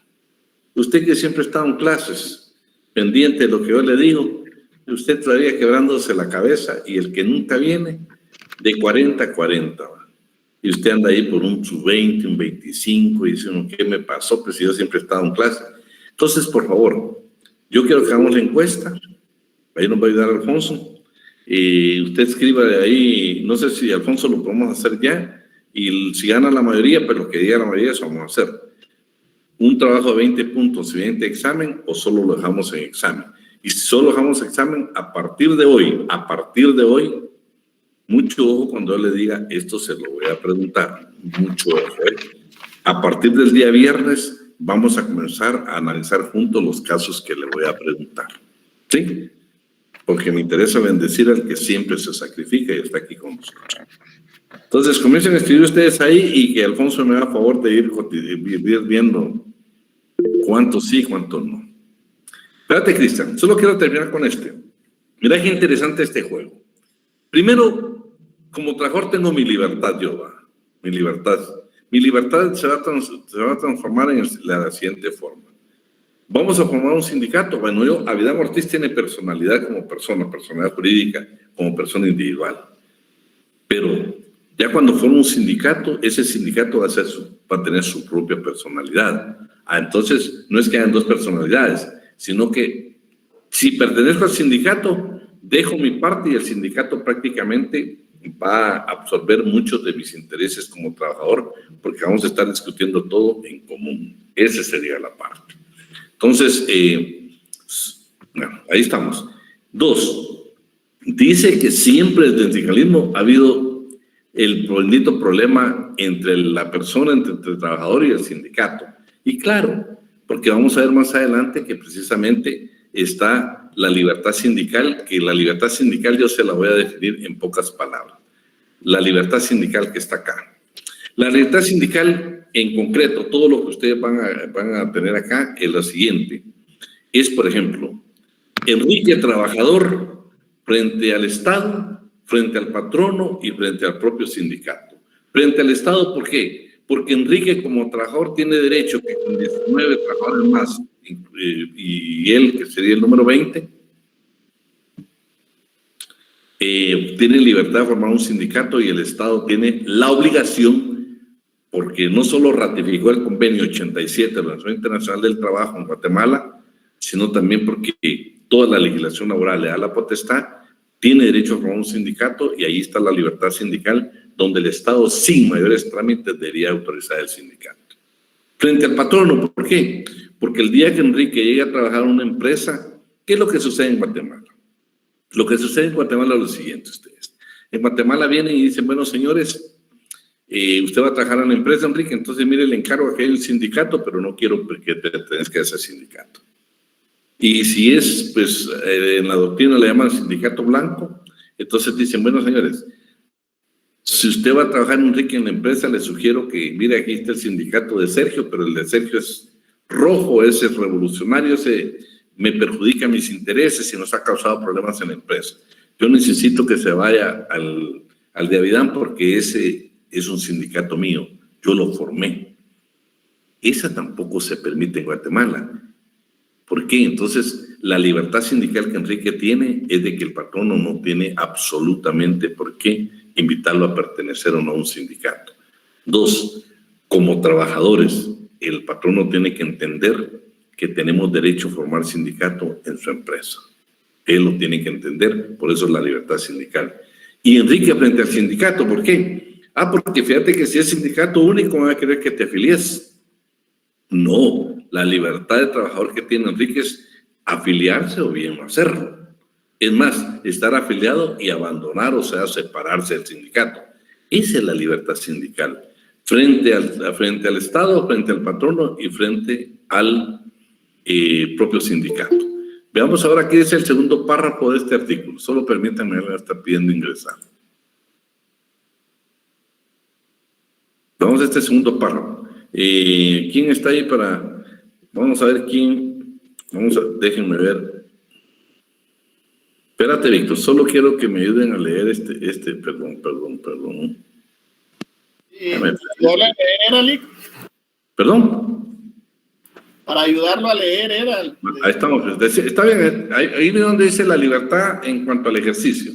Usted que siempre está en clases, pendiente de lo que yo le digo, usted todavía quebrándose la cabeza, y el que nunca viene, de 40 a 40. Y usted anda ahí por un sub-20, un 25, y dice, ¿qué me pasó? Pues si yo siempre he estado en clase. Entonces, por favor, yo quiero que hagamos la encuesta, Ahí nos va a ayudar Alfonso. Usted escriba ahí, no sé si Alfonso lo podemos hacer ya, y si gana la mayoría, pues lo que diga la mayoría, eso vamos a hacer. Un trabajo de 20 puntos, 20 examen, o solo lo dejamos en examen. Y si solo dejamos examen, a partir de hoy, mucho ojo cuando yo le diga, esto se lo voy a preguntar, mucho ojo. A partir del día viernes, vamos a comenzar a analizar juntos los casos que le voy a preguntar. ¿Sí? Porque me interesa bendecir al que siempre se sacrifica y está aquí con nosotros. Entonces, comiencen a escribir ustedes ahí y que Alfonso me haga favor de ir viendo cuántos sí, cuántos no. Espérate, Cristian, solo quiero terminar con este. Mira qué interesante este juego. Primero, como trabajador tengo mi libertad, mi libertad. Mi libertad se va a transformar en la siguiente forma. Vamos a formar un sindicato. Bueno, Abidán Ortiz tiene personalidad como persona, personalidad jurídica, como persona individual. Pero ya cuando forma un sindicato, ese sindicato va a tener su propia personalidad. Entonces, no es que hayan dos personalidades, sino que si pertenezco al sindicato, dejo mi parte y el sindicato prácticamente va a absorber muchos de mis intereses como trabajador, porque vamos a estar discutiendo todo en común. Esa sería la parte. Entonces, bueno, ahí estamos. 2, dice que siempre desde el sindicalismo ha habido el bendito problema entre la persona, entre el trabajador y el sindicato. Y claro, porque vamos a ver más adelante que precisamente está la libertad sindical, que la libertad sindical yo se la voy a definir en pocas palabras. La libertad sindical que está acá. La libertad sindical, en concreto, todo lo que ustedes van a tener acá es lo siguiente. Es, por ejemplo, Enrique trabajador frente al Estado, frente al patrono y frente al propio sindicato. Frente al Estado, ¿por qué? Porque Enrique como trabajador tiene derecho que con 19 trabajadores más y él, que sería el número 20, tiene libertad de formar un sindicato y el Estado tiene la obligación, porque no solo ratificó el convenio 87 de la Organización Internacional del Trabajo en Guatemala, sino también porque toda la legislación laboral le da la potestad, tiene derecho a formar un sindicato y ahí está la libertad sindical, donde el Estado sin mayores trámites debería autorizar el sindicato. Frente al patrono, ¿por qué? Porque el día que Enrique llegue a trabajar en una empresa, ¿qué es lo que sucede en Guatemala? Lo que sucede en Guatemala es lo siguiente, ustedes. En Guatemala vienen y dicen, bueno, señores, usted va a trabajar en la empresa, Enrique, entonces mire, le encargo que hay un sindicato, pero no quiero que pertenezca a ese sindicato. Y si es, pues, en la doctrina le llaman sindicato blanco, entonces dicen, bueno, señores, si usted va a trabajar, Enrique, en la empresa, le sugiero que, mire, aquí está el sindicato de Sergio, pero el de Sergio es rojo, ese es revolucionario, ese me perjudica mis intereses y nos ha causado problemas en la empresa. Yo necesito que se vaya al de Abidán porque ese es un sindicato mío, yo lo formé. Esa tampoco se permite en Guatemala. ¿Por qué? Entonces, la libertad sindical que Enrique tiene es de que el patrono no tiene absolutamente por qué invitarlo a pertenecer o no a un sindicato. 2, como trabajadores, el patrono tiene que entender que tenemos derecho a formar sindicato en su empresa. Él lo tiene que entender, por eso es la libertad sindical. Y Enrique frente al sindicato, ¿por qué? Porque fíjate que si es sindicato único van a querer que te afilies. No, la libertad de trabajador que tiene Enrique es afiliarse o bien no hacerlo. Es más, estar afiliado y abandonar, o sea, separarse del sindicato. Esa es la libertad sindical. Frente al Estado, frente al patrono y frente al propio sindicato. Veamos ahora qué dice el segundo párrafo de este artículo. Solo permítanme, me está pidiendo ingresar. Vamos a este segundo párrafo. ¿Quién está ahí para...? Vamos a ver quién... déjenme ver. Espérate, Víctor, solo quiero que me ayuden a leer perdón. ¿Ayudarlo a leer, Alic? ¿Perdón? Para ayudarlo a leer, Ahí estamos. Está bien, ahí es donde dice la libertad en cuanto al ejercicio.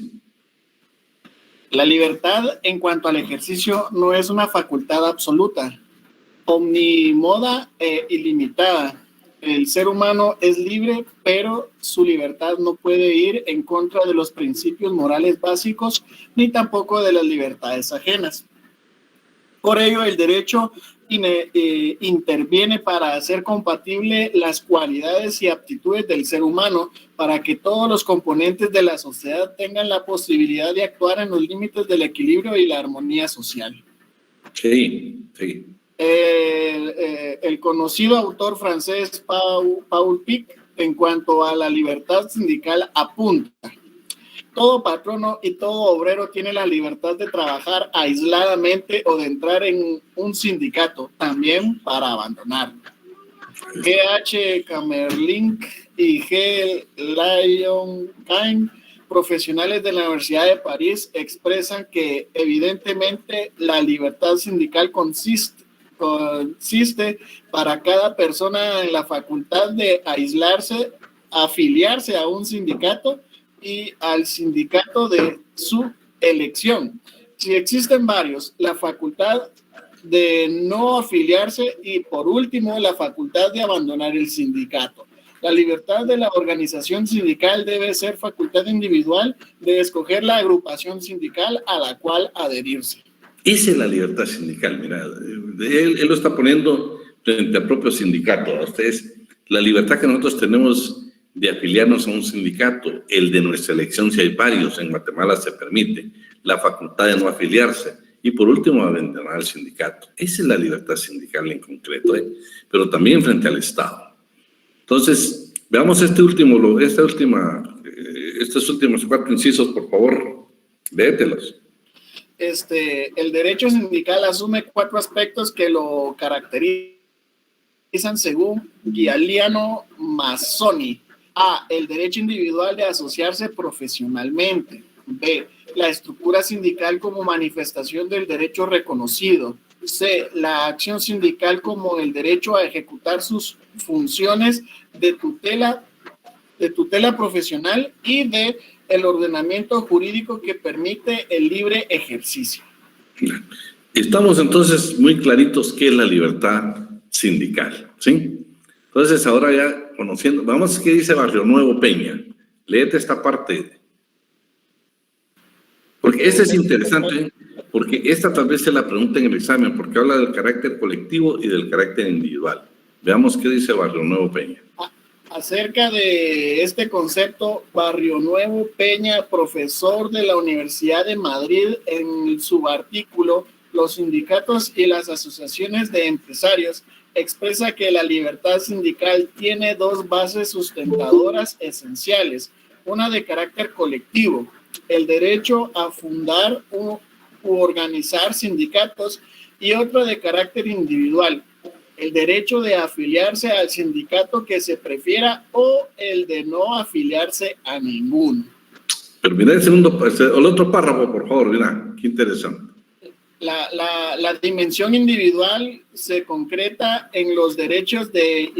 La libertad en cuanto al ejercicio no es una facultad absoluta, omnimoda e ilimitada. El ser humano es libre, pero su libertad no puede ir en contra de los principios morales básicos ni tampoco de las libertades ajenas. Por ello, el derecho interviene para hacer compatible las cualidades y aptitudes del ser humano para que todos los componentes de la sociedad tengan la posibilidad de actuar en los límites del equilibrio y la armonía social. Sí, sí. El conocido autor francés Paul Pic, en cuanto a la libertad sindical, apunta: todo patrono y todo obrero tiene la libertad de trabajar aisladamente o de entrar en un sindicato, también para abandonarlo. G.H. Kamerlingh y G. Lyon Cain, profesionales de la Universidad de París, expresan que evidentemente la libertad sindical consiste para cada persona en la facultad de aislarse, afiliarse a un sindicato y al sindicato de su elección. Si existen varios, la facultad de no afiliarse y, por último, la facultad de abandonar el sindicato. La libertad de la organización sindical debe ser facultad individual de escoger la agrupación sindical a la cual adherirse. Esa es la libertad sindical, mira, él lo está poniendo frente al propio sindicato. A ustedes, la libertad que nosotros tenemos de afiliarnos a un sindicato, el de nuestra elección, si hay varios, en Guatemala se permite, la facultad de no afiliarse, y por último, abandonar al sindicato. Esa es la libertad sindical en concreto, pero también frente al Estado. Entonces, veamos estos últimos 4 incisos, por favor, léetelos. El derecho sindical asume 4 aspectos que lo caracterizan según Giuliano Mazzoni. A. El derecho individual de asociarse profesionalmente. B. La estructura sindical como manifestación del derecho reconocido. C. La acción sindical como el derecho a ejecutar sus funciones de tutela profesional. Y D. El ordenamiento jurídico que permite el libre ejercicio. Estamos entonces muy claritos qué es la libertad sindical, ¿sí? Entonces ahora ya conociendo, vamos a qué dice Barrio Nuevo Peña. Léete esta parte. Porque esta es interesante, porque esta tal vez se la pregunta en el examen, porque habla del carácter colectivo y del carácter individual. Veamos qué dice Barrio Nuevo Peña. Acerca de este concepto, Barrio Nuevo Peña, profesor de la Universidad de Madrid, en su artículo Los sindicatos y las asociaciones de empresarios, expresa que la libertad sindical tiene 2 bases sustentadoras esenciales, una de carácter colectivo, el derecho a fundar u organizar sindicatos, y otra de carácter individual, el derecho de afiliarse al sindicato que se prefiera o el de no afiliarse a ninguno. Pero mira el otro párrafo, por favor, mira, qué interesante. La dimensión individual se concreta en los derechos del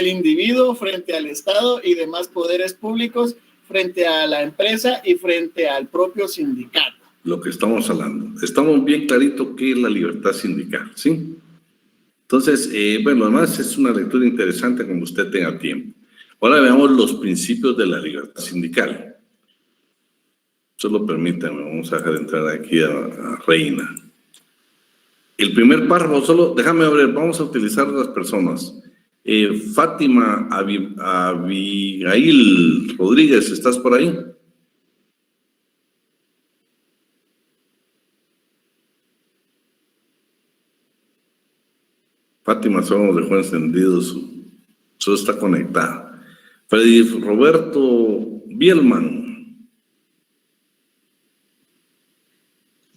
individuo frente al Estado y demás poderes públicos, frente a la empresa y frente al propio sindicato. Lo que estamos hablando. Estamos bien clarito qué es la libertad sindical, ¿sí? Entonces, bueno, además es una lectura interesante cuando usted tenga tiempo. Ahora veamos los principios de la libertad sindical. Solo permítanme, vamos a dejar entrar aquí a Reina. El primer párrafo, solo déjame ver, vamos a utilizar las personas. Fátima Abigail Rodríguez, ¿estás por ahí? Fátima solo nos dejó encendido, su está conectada. Freddy Roberto Bielman.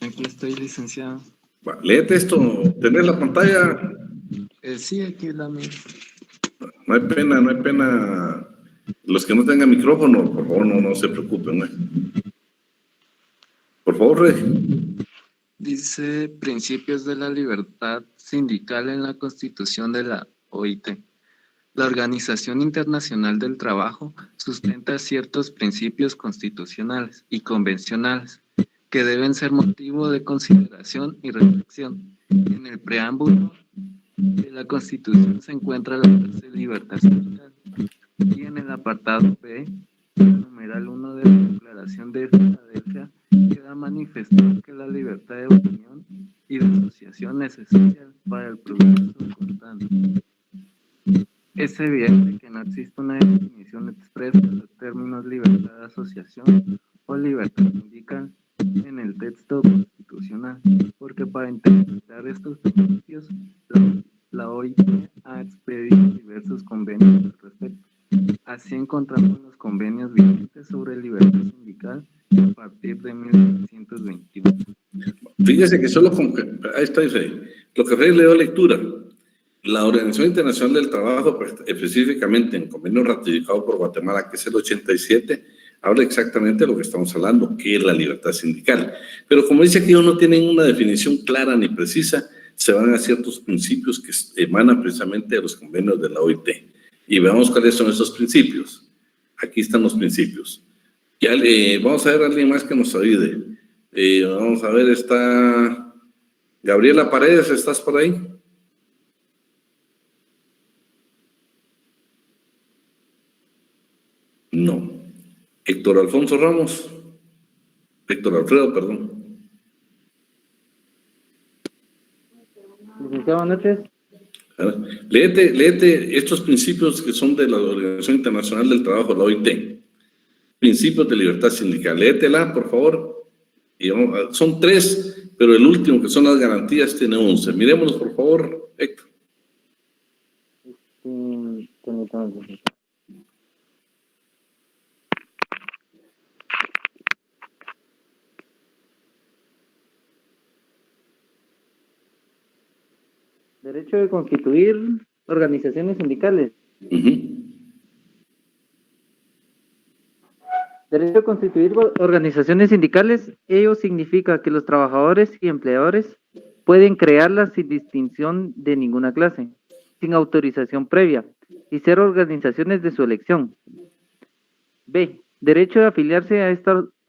Aquí estoy, licenciado. Léete esto, ¿tenés la pantalla? Sí, aquí la mía. No hay pena. Los que no tengan micrófono, por favor, no se preocupen, ¿eh? Por favor, Freddy. Dice principios de la libertad sindical en la Constitución de la OIT. La Organización Internacional del Trabajo sustenta ciertos principios constitucionales y convencionales que deben ser motivo de consideración y reflexión. En el preámbulo de la Constitución se encuentra la frase libertad sindical. Y en el apartado B, el numeral 1 de la Declaración de Filadelfia, queda manifestado que la libertad de opinión y de asociación es esencial para el progreso constante. Es evidente que no existe una definición expresa de los términos libertad de asociación o libertad sindical en el texto constitucional, porque para interpretar estos principios, la OIT ha expedido diversos convenios al respecto. Así encontramos los convenios vigentes sobre libertad sindical a partir de 1921. Fíjese que solo ahí está, lo que Freddy le dio lectura. La Organización Internacional del Trabajo, específicamente en convenio ratificado por Guatemala, que es el 87, habla exactamente de lo que estamos hablando, que es la libertad sindical. Pero como dice aquí, no tienen una definición clara ni precisa, se van a ciertos principios que emanan precisamente de los convenios de la OIT. Y veamos cuáles son esos principios. Aquí están los principios. Ya vamos a ver a alguien más que nos ayude. Vamos a ver, está Gabriela Paredes, ¿estás por ahí? No. Héctor Alfonso Ramos. Héctor Alfredo, perdón. Licenciado, buenas noches. Léete estos principios que son de la Organización Internacional del Trabajo, la OIT. Principios de libertad sindical. Léetela, por favor. Y son 3, pero el último, que son las garantías, tiene 11. Miremoslos, por favor, Héctor. Derecho de constituir organizaciones sindicales. Derecho de constituir organizaciones sindicales, ello significa que los trabajadores y empleadores pueden crearlas sin distinción de ninguna clase, sin autorización previa, y ser organizaciones de su elección. B. Derecho de afiliarse a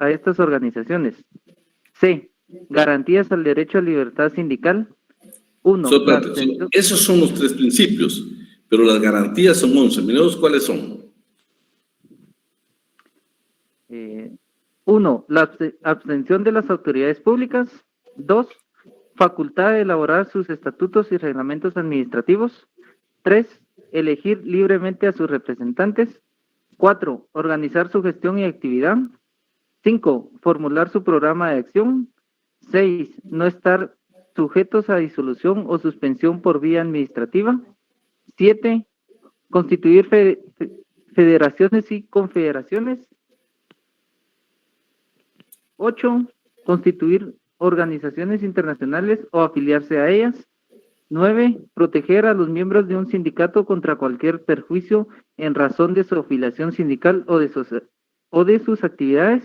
estas organizaciones. C. Garantías al derecho a libertad sindical. 1. Esos son los 3 principios, pero las garantías son 11. Miremos cuáles son. 1. La abstención de las autoridades públicas. 2. Facultad de elaborar sus estatutos y reglamentos administrativos. 3. Elegir libremente a sus representantes. 4. Organizar su gestión y actividad. 5. Formular su programa de acción. 6. No estar sujetos a disolución o suspensión por vía administrativa. 7. Constituir federaciones y confederaciones. 8. Constituir organizaciones internacionales o afiliarse a ellas. 9. Proteger a los miembros de un sindicato contra cualquier perjuicio en razón de su afiliación sindical o de sus actividades.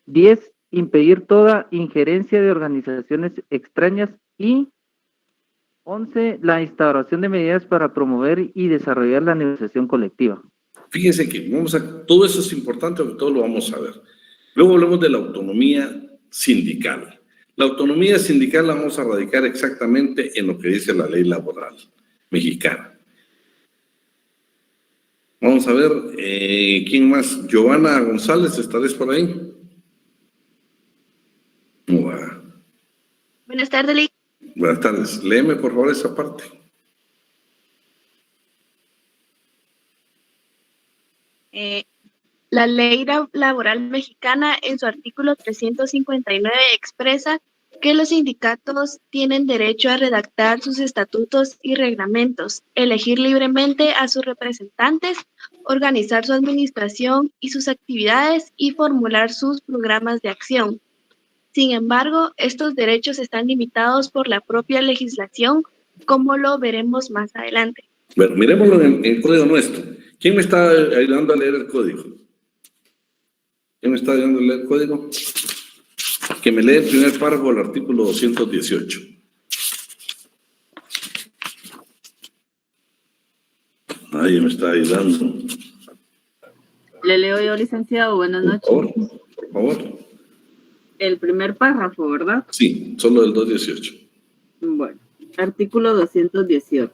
10. Impedir toda injerencia de organizaciones extrañas. Y 11. La instauración de medidas para promover y desarrollar la negociación colectiva. Fíjense que todo eso es importante, porque todo lo vamos a ver. Luego hablamos de la autonomía sindical. La autonomía sindical la vamos a radicar exactamente en lo que dice la ley laboral mexicana. Vamos a ver, ¿quién más? Giovanna González, ¿estás por ahí? Buenas tardes, Lic. Buenas tardes. Léeme, por favor, esa parte. La ley laboral mexicana, en su artículo 359, expresa que los sindicatos tienen derecho a redactar sus estatutos y reglamentos, elegir libremente a sus representantes, organizar su administración y sus actividades y formular sus programas de acción. Sin embargo, estos derechos están limitados por la propia legislación, como lo veremos más adelante. Bueno, miremoslo en el código nuestro. ¿Quién me está ayudando a leer el código? ¿Quién me está ayudando a leer el código? Que me lee el primer párrafo del artículo 218. Nadie me está ayudando. Le leo yo, licenciado. Buenas noches. Por favor. El primer párrafo, ¿verdad? Sí, solo del 218. Bueno. Artículo 218.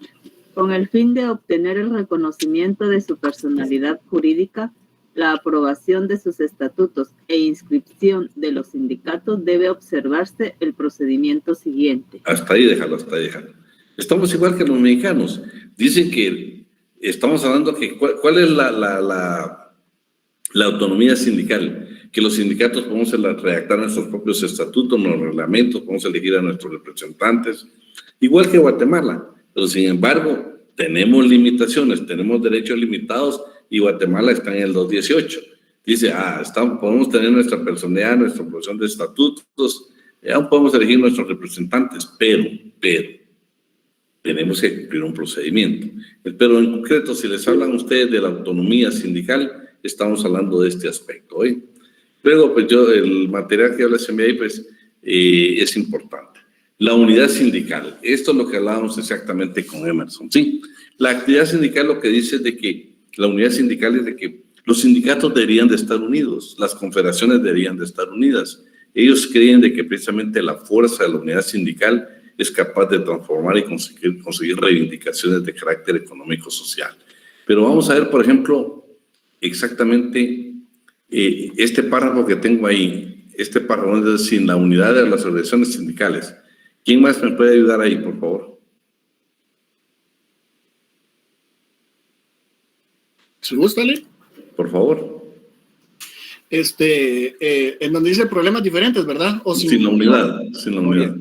Con el fin de obtener el reconocimiento de su personalidad jurídica, la aprobación de sus estatutos e inscripción de los sindicatos debe observarse el procedimiento siguiente. Hasta ahí déjalo, hasta ahí déjalo. Estamos igual que los mexicanos. Dicen que estamos hablando que cuál es la autonomía sindical, que los sindicatos podemos redactar nuestros propios estatutos, nuestros reglamentos, podemos elegir a nuestros representantes, igual que Guatemala. Pero sin embargo, tenemos limitaciones, tenemos derechos limitados y Guatemala está en el 218. Dice, podemos tener nuestra personalidad, nuestra producción de estatutos, aún podemos elegir nuestros representantes, pero tenemos que cumplir un procedimiento. Pero en concreto, si les hablan ustedes de la autonomía sindical, estamos hablando de este aspecto. Luego, pues el material que habla CMI, pues es importante. La unidad sindical, esto es lo que hablábamos exactamente con Emerson, ¿sí? La actividad sindical lo que dice es de que la unidad sindical es de que los sindicatos deberían de estar unidos, las confederaciones deberían de estar unidas. Ellos creen de que precisamente la fuerza de la unidad sindical es capaz de transformar y conseguir reivindicaciones de carácter económico-social. Pero vamos a ver, por ejemplo, exactamente este párrafo que tengo ahí, este párrafo es sin la unidad de las organizaciones sindicales. ¿Quién más me puede ayudar ahí, por favor? ¿Se gusta, Lee? Por favor. En donde dice problemas diferentes, ¿verdad? O sin la unidad, sin la unidad.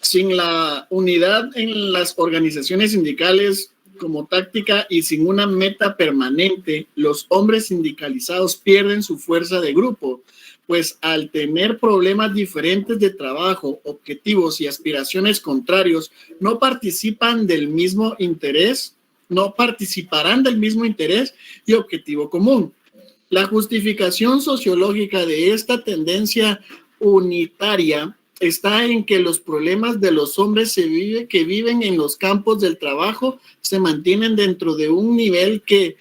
Sin la unidad en las organizaciones sindicales como táctica y sin una meta permanente, los hombres sindicalizados pierden su fuerza de grupo, pues al tener problemas diferentes de trabajo, objetivos y aspiraciones contrarios, no participarán del mismo interés y objetivo común. La justificación sociológica de esta tendencia unitaria está en que los problemas de los hombres que viven en los campos del trabajo se mantienen dentro de un nivel que,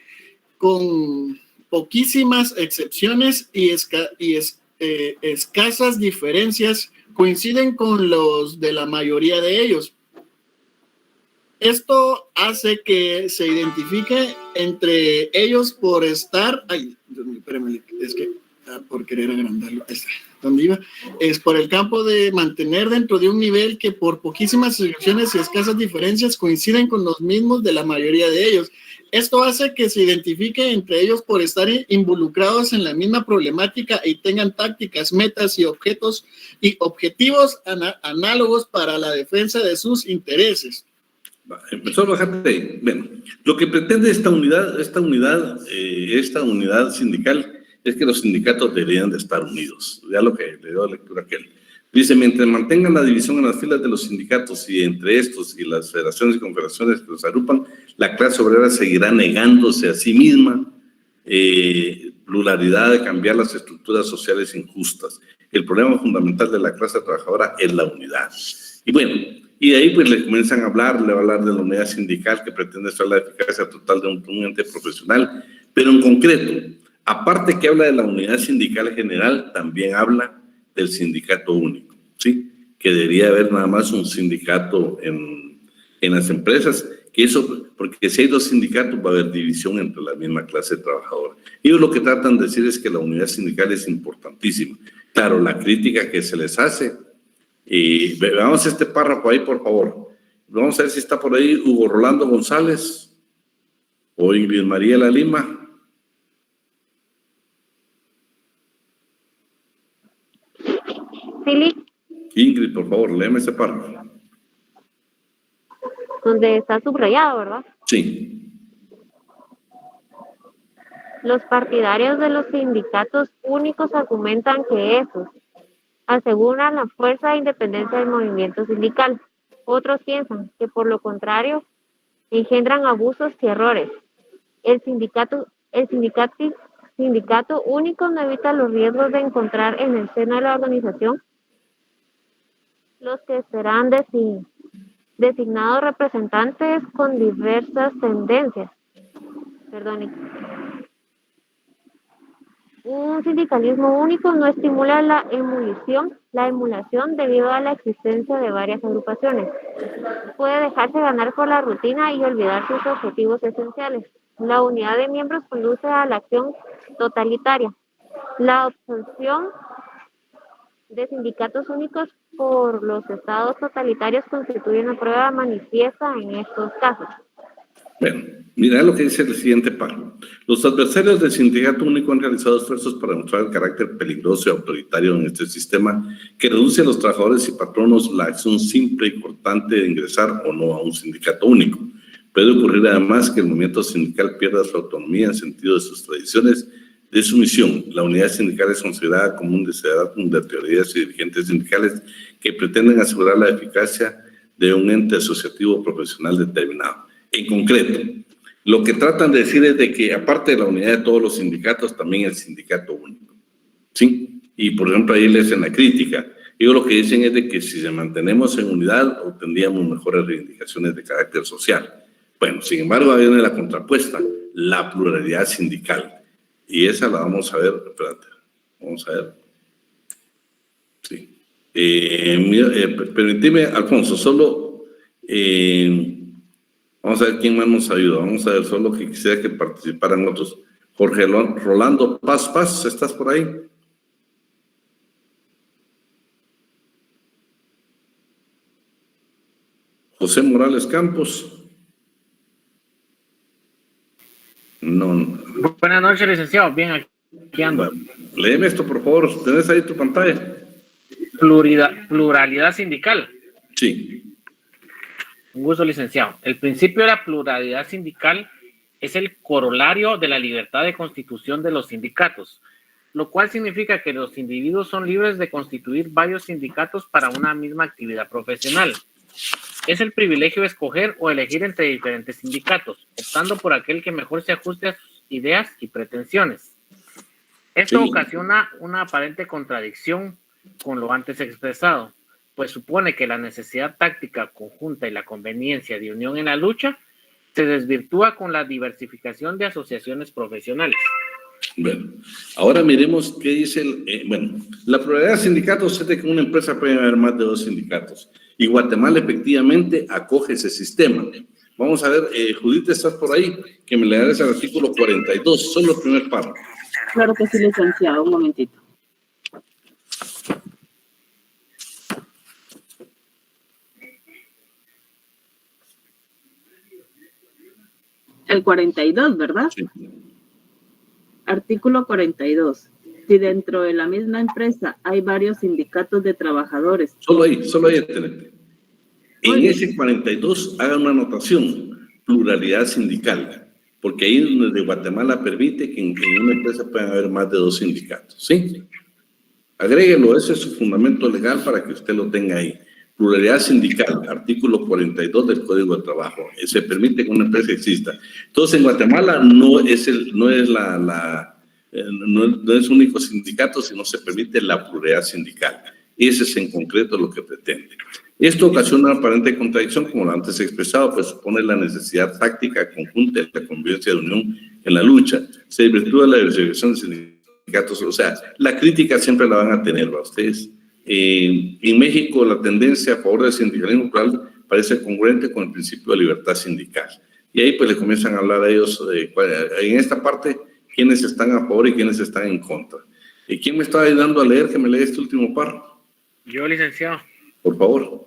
con poquísimas excepciones y escasas diferencias, coinciden con los de la mayoría de ellos. Esto hace que se identifique entre ellos por estar... Ay, espérame, es que por querer agrandarlo, ¿dónde iba? Es por el campo de mantener dentro de un nivel que por poquísimas excepciones y escasas diferencias coinciden con los mismos de la mayoría de ellos. Esto hace que se identifique entre ellos por estar involucrados en la misma problemática y tengan tácticas, metas y objetivos análogos para la defensa de sus intereses. Empezó a bajar de ahí. Bueno, lo que pretende esta unidad sindical es que los sindicatos deberían de estar unidos. Ya lo que le dio lectura a aquel. Dice, mientras mantengan la división en las filas de los sindicatos y entre estos y las federaciones y confederaciones que los agrupan, la clase obrera seguirá negándose a sí misma pluralidad de cambiar las estructuras sociales injustas. El problema fundamental de la clase trabajadora es la unidad. Y bueno, y de ahí pues le comienzan a hablar, le va a hablar de la unidad sindical que pretende ser la eficacia total de un ente profesional, pero en concreto, aparte que habla de la unidad sindical general, también habla del sindicato único, ¿sí? Que debería haber nada más un sindicato en las empresas, que eso, porque si hay dos sindicatos va a haber división entre la misma clase trabajadora. Ellos lo que tratan de decir es que la unidad sindical es importantísima. Claro, la crítica que se les hace, y veamos este párrafo ahí, por favor. Vamos a ver si está por ahí Hugo Rolando González o Ingrid Mariela Lima. Sí, Ingrid, por favor, léeme ese párrafo. donde está subrayado, ¿verdad? Sí. Los partidarios de los sindicatos únicos argumentan que estos aseguran la fuerza e independencia del movimiento sindical. Otros piensan que, por lo contrario, engendran abusos y errores. El sindicato único no evita los riesgos de encontrar en el seno de la organización los que serán designados representantes con diversas tendencias. Un sindicalismo único no estimula la emulación debido a la existencia de varias agrupaciones. puede dejarse ganar por la rutina y olvidar sus objetivos esenciales. La unidad de miembros conduce a la acción totalitaria. La obsesión de sindicatos únicos por los estados totalitarios constituye una prueba manifiesta en estos casos. Bueno, mira lo que dice el siguiente párrafo. Los adversarios del sindicato único han realizado esfuerzos para demostrar el carácter peligroso y autoritario en este sistema que reduce a los trabajadores y patronos la acción simple y cortante de ingresar o no a un sindicato único. Puede ocurrir además que el movimiento sindical pierda su autonomía en sentido de sus tradiciones, de su misión. La unidad sindical es considerada como un desiderátum de teorías y dirigentes sindicales que pretenden asegurar la eficacia de un ente asociativo profesional determinado. En concreto, lo que tratan de decir es de que aparte de la unidad de todos los sindicatos, también el sindicato único. ¿Sí? Y por ejemplo, ahí les hacen la crítica. Ellos lo que dicen es de que si se mantenemos en unidad, obtendríamos mejores reivindicaciones de carácter social. Bueno, sin embargo, ahí viene la contrapuesta, la pluralidad sindical. Y esa la vamos a ver, espérate, vamos a ver. Sí. Permíteme, Alfonso, solo, vamos a ver quién más nos ayuda. Vamos a ver, solo que quisiera que participaran otros. Jorge Rolando Paz, ¿estás por ahí? José Morales Campos. No. Buenas noches, licenciado. Bien, aquí ando. Léeme esto, por favor. ¿Tenés ahí tu pantalla? Pluralidad sindical. Sí. Un gusto, licenciado. El principio de la pluralidad sindical es el corolario de la libertad de constitución de los sindicatos, lo cual significa que los individuos son libres de constituir varios sindicatos para una misma actividad profesional. Es el privilegio de escoger o elegir entre diferentes sindicatos, optando por aquel que mejor se ajuste a sus ideas y pretensiones. Esto ocasiona una aparente contradicción con lo antes expresado, pues supone que la necesidad táctica conjunta y la conveniencia de unión en la lucha se desvirtúa con la diversificación de asociaciones profesionales. Bueno, ahora miremos qué dice la pluralidad de sindicatos es de que en una empresa pueden haber más de 2 sindicatos y Guatemala efectivamente acoge ese sistema. Vamos a ver, Judith, ¿estás por ahí? Que me leas el artículo 42, solo el primer párrafo. Claro que sí, licenciado, un momentito. El 42, ¿verdad? Sí. Artículo 42. Si dentro de la misma empresa hay varios sindicatos de trabajadores. Solo ahí, excelente. En ese 42 hagan una anotación, pluralidad sindical, porque ahí es donde Guatemala permite que en una empresa puedan haber más de 2 sindicatos, ¿sí? Agréguelo, ese es su fundamento legal para que usted lo tenga ahí. Pluralidad sindical, artículo 42 del Código de Trabajo. Se permite que una empresa exista. Entonces, en Guatemala no es un único sindicato, sino se permite la pluralidad sindical. Ese es en concreto lo que pretende. Esto ocasiona una aparente contradicción, como lo antes expresado, pues supone la necesidad táctica conjunta de la convivencia de unión en la lucha. Se desvirtúa la diversificación de sindicatos. O sea, la crítica siempre la van a tener, ¿va? Ustedes. En México la tendencia a favor del sindicalismo plural parece congruente con el principio de libertad sindical. Y ahí pues le comienzan a hablar a ellos, en esta parte, quiénes están a favor y quiénes están en contra. ¿Y quién me está ayudando a leer? Que me lea este último párrafo. Yo, licenciado. Por favor.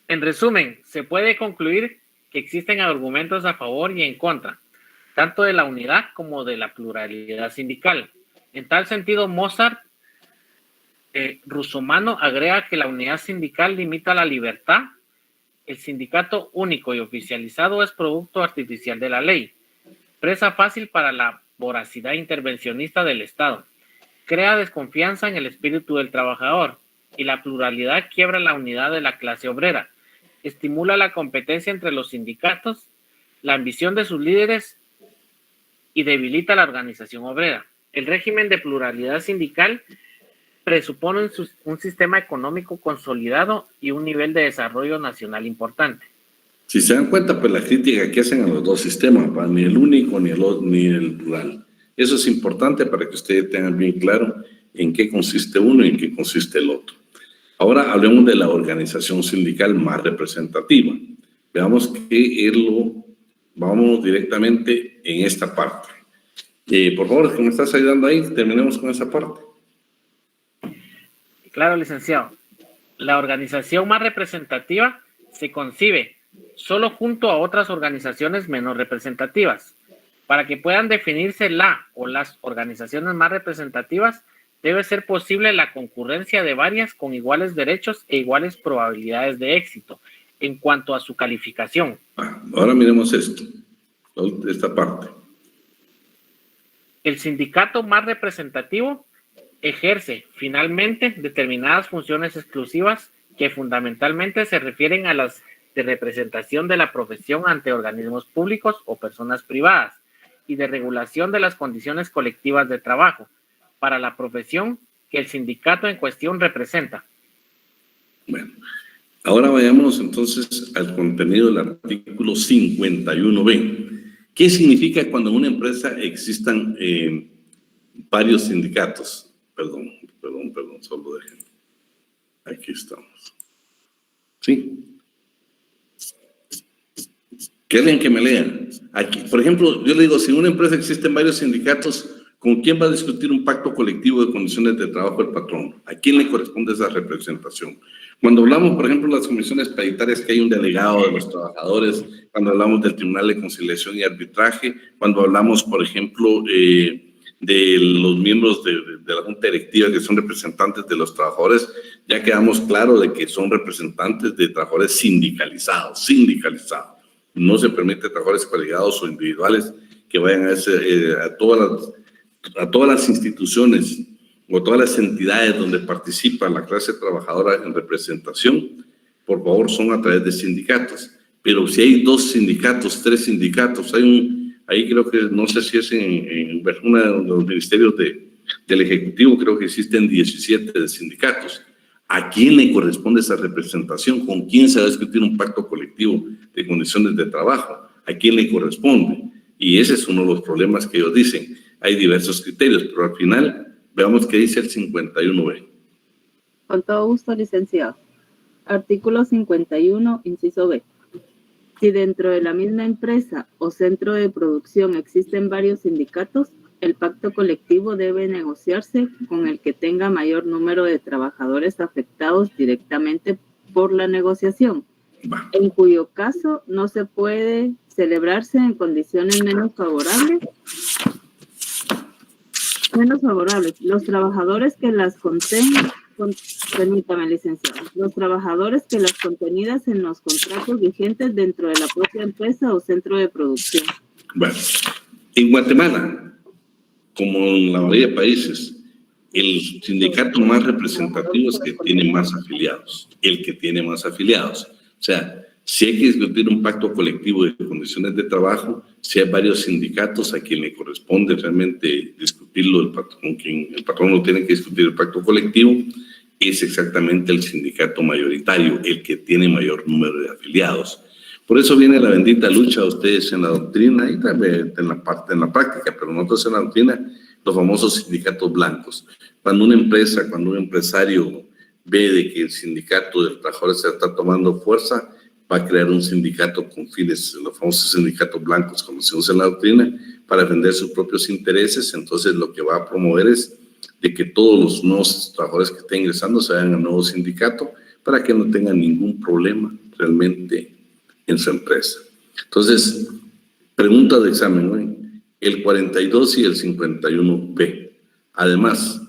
En resumen, se puede concluir que existen argumentos a favor y en contra, tanto de la unidad como de la pluralidad sindical. En tal sentido, Mozart Russomano agrega que la unidad sindical limita la libertad. El sindicato único y oficializado es producto artificial de la ley, presa fácil para la voracidad intervencionista del Estado, crea desconfianza en el espíritu del trabajador y la pluralidad quiebra la unidad de la clase obrera, estimula la competencia entre los sindicatos, la ambición de sus líderes y debilita la organización obrera. El régimen de pluralidad sindical presupone un sistema económico consolidado y un nivel de desarrollo nacional importante. Si se dan cuenta, pues la crítica que hacen a los 2 sistemas, ni el único ni el plural. Eso es importante para que ustedes tengan bien claro en qué consiste uno y en qué consiste el otro. Ahora hablemos de la organización sindical más representativa. Veamos vamos directamente en esta parte. Por favor, que me estás ayudando ahí, terminemos con esa parte. Claro, licenciado. La organización más representativa se concibe solo junto a otras organizaciones menos representativas. Para que puedan definirse la o las organizaciones más representativas, debe ser posible la concurrencia de varias con iguales derechos e iguales probabilidades de éxito en cuanto a su calificación. Ahora miremos esta parte. El sindicato más representativo ejerce finalmente determinadas funciones exclusivas que fundamentalmente se refieren a las de representación de la profesión ante organismos públicos o personas privadas y de regulación de las condiciones colectivas de trabajo para la profesión que el sindicato en cuestión representa. Bueno, ahora vayamos entonces al contenido del artículo 51b. ¿Qué significa cuando en una empresa existan varios sindicatos? Perdón, solo dejen. Aquí estamos. ¿Sí? ¿Quieren que me lean? Aquí, por ejemplo, yo le digo, si en una empresa existen varios sindicatos, ¿con quién va a discutir un pacto colectivo de condiciones de trabajo el patrón? ¿A quién le corresponde esa representación? Cuando hablamos, por ejemplo, de las comisiones paritarias, que hay un delegado de los trabajadores, cuando hablamos del Tribunal de Conciliación y Arbitraje, cuando hablamos, por ejemplo, de los miembros de la Junta Directiva que son representantes de los trabajadores, ya quedamos claro de que son representantes de trabajadores sindicalizados. No se permite trabajadores colegiados o individuales que vayan a todas las instituciones o todas las entidades donde participa la clase trabajadora en representación, por favor, son a través de sindicatos. Pero si hay 2 sindicatos, 3 sindicatos, ahí creo que, no sé si es en uno de los ministerios del Ejecutivo, creo que existen 17 de sindicatos. ¿A quién le corresponde esa representación? ¿Con quién se va a discutir un pacto colectivo de condiciones de trabajo? ¿A quién le corresponde? Y ese es uno de los problemas que ellos dicen. Hay diversos criterios, pero al final veamos qué dice el 51b. Con todo gusto, licenciado. Artículo 51, inciso B. Si dentro de la misma empresa o centro de producción existen varios sindicatos, el pacto colectivo debe negociarse con el que tenga mayor número de trabajadores afectados directamente por la negociación, en cuyo caso no se puede celebrarse en condiciones menos favorables. Los trabajadores que las contengan, permítame, licenciado, los trabajadores que las contenidas en los contratos vigentes dentro de la propia empresa o centro de producción. Bueno, en Guatemala, como en la mayoría de países, el sindicato más representativo es que tiene más afiliados, O sea, si hay que discutir un pacto colectivo de condiciones de trabajo, si hay varios sindicatos a quien le corresponde realmente discutirlo, con quien el patrón no tiene que discutir el pacto colectivo, es exactamente el sindicato mayoritario, el que tiene mayor número de afiliados. Por eso viene la bendita lucha de ustedes en la doctrina y también en la práctica, pero nosotros en la doctrina, los famosos sindicatos blancos. Cuando una empresa, cuando un empresario ve de que el sindicato del trabajador se está tomando fuerza, va a crear un sindicato con fines, los famosos sindicatos blancos, como se usa en la doctrina, para defender sus propios intereses. Entonces lo que va a promover es de que todos los nuevos trabajadores que estén ingresando se vayan al nuevo sindicato para que no tengan ningún problema realmente en su empresa. Entonces, pregunta de examen, ¿no? El 42 y el 51b. Además,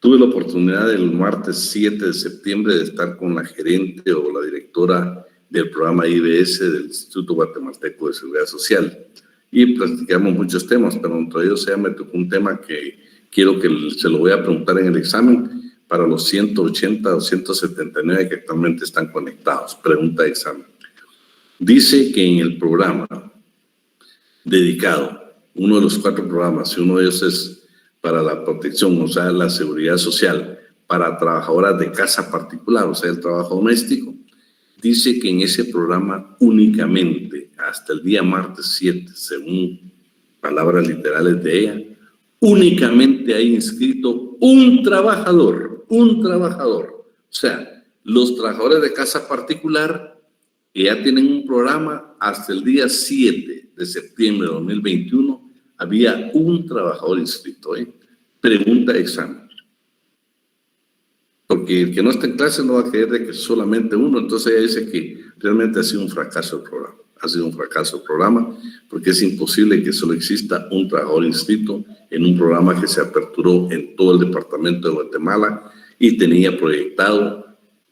tuve la oportunidad el martes 7 de septiembre de estar con la gerente o la directora del programa IBS del Instituto Guatemalteco de Seguridad Social y platicamos muchos temas, pero entre ellos me tocó un tema que quiero que se lo voy a preguntar en el examen para los 180 o 179 que actualmente están conectados. Pregunta de examen. Dice que en el programa dedicado, uno de los 4 programas, y uno de ellos es para la protección, o sea, la seguridad social, para trabajadoras de casa particular, o sea, el trabajo doméstico, dice que en ese programa únicamente, hasta el día martes 7, según palabras literales de ella, únicamente hay inscrito un trabajador. O sea, Los trabajadores de casa particular que ya tienen un programa hasta el día 7 de septiembre de 2021, había un trabajador inscrito. Pregunta de examen. Porque el que no está en clase no va a creer de que solamente uno, entonces ella dice que realmente ha sido un fracaso el programa. Ha sido un fracaso el programa porque es imposible que solo exista un trabajador inscrito en un programa que se aperturó en todo el departamento de Guatemala y tenía proyectado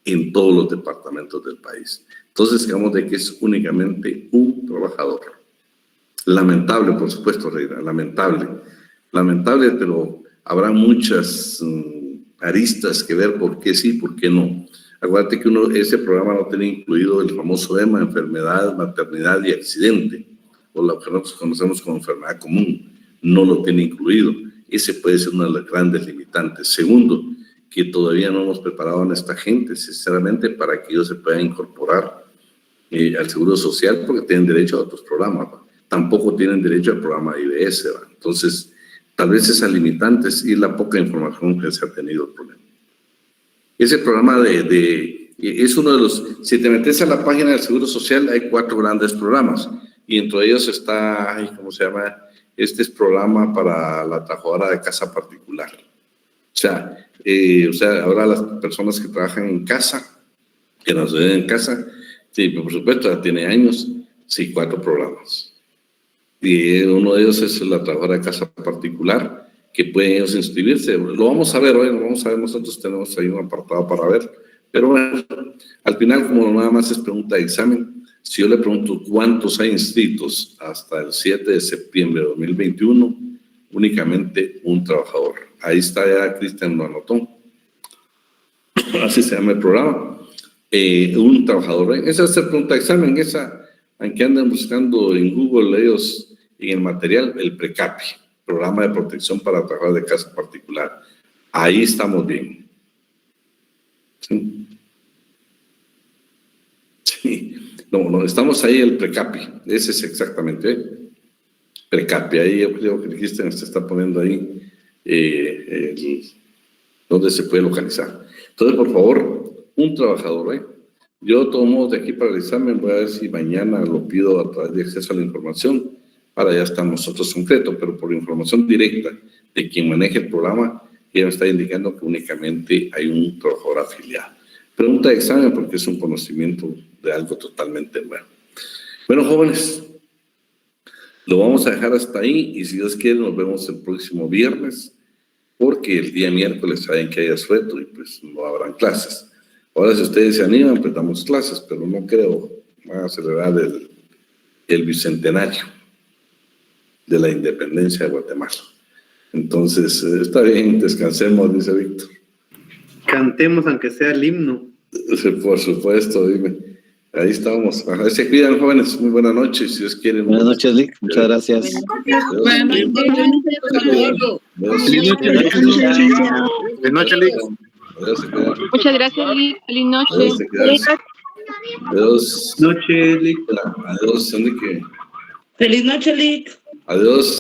en todos los departamentos del país. Entonces, digamos de que es únicamente un trabajador. Lamentable, por supuesto, Reina, lamentable. Lamentable, pero habrá muchas aristas que ver por qué sí, por qué no. Acuérdate que ese programa no tiene incluido el famoso EMA, enfermedad, maternidad y accidente, o lo que nosotros conocemos como enfermedad común, no lo tiene incluido. Ese puede ser una de las grandes limitantes. Segundo, que todavía no hemos preparado a esta gente, sinceramente, para que ellos se puedan incorporar al Seguro Social, porque tienen derecho a otros programas, ¿va? Tampoco tienen derecho al programa de IBS, ¿va? Entonces, tal vez esas limitantes y la poca información que se ha tenido el problema. Ese programa es uno de los, si te metes a la página del Seguro Social, hay 4 grandes programas, y entre ellos está, ¿cómo se llama? Este es programa para la trabajadora de casa particular. O sea, ahora las personas que trabajan en casa, que nos ven en casa, sí, por supuesto, ya tiene años, sí, 4 programas. Y uno de ellos es la trabajadora de casa particular, que pueden ellos inscribirse. Lo vamos a ver hoy, nosotros tenemos ahí un apartado para ver. Pero bueno, al final, como nada más es pregunta de examen, si yo le pregunto cuántos hay inscritos hasta el 7 de septiembre de 2021, únicamente un trabajador. Ahí está ya, Cristian lo anotó. Así se llama el programa. Un trabajador. Esa es la pregunta de examen, esa, aunque andan buscando en Google ellos en el material, el PRECAPI, Programa de Protección para Trabajadores de Casa Particular. Ahí estamos bien. Sí. Sí. No, estamos ahí el PRECAPI. Ese es exactamente. PRECAPI, ahí yo creo que Cristian se está poniendo ahí donde se puede localizar. Entonces, por favor, un trabajador, Yo, de todos modos, de aquí para el examen, voy a ver si mañana lo pido a través de acceso a la información, para ya estar nosotros concretos, pero por información directa de quien maneja el programa, ya me está indicando que únicamente hay un trabajador afiliado. Pregunta de examen porque es un conocimiento de algo totalmente nuevo. Bueno, jóvenes, lo vamos a dejar hasta ahí y si Dios quiere nos vemos el próximo viernes, porque el día miércoles saben que hay asueto y pues no habrán clases. Ahora, si ustedes se animan, pues damos clases, pero no creo, van a celebrar el bicentenario de la independencia de Guatemala. Entonces, está bien, descansemos, dice Víctor. Cantemos aunque sea el himno. Por supuesto, dime. Ahí estamos. A ver, se cuidan, jóvenes. Muy buenas noches, si Dios quiere. Buenas noches, Lick. Muchas gracias. Buenas noches, Lick. Muchas gracias, Lick. Feliz noche. Adiós. Noche, Lick. Adiós, Enrique. Feliz noche, Lick. Adiós.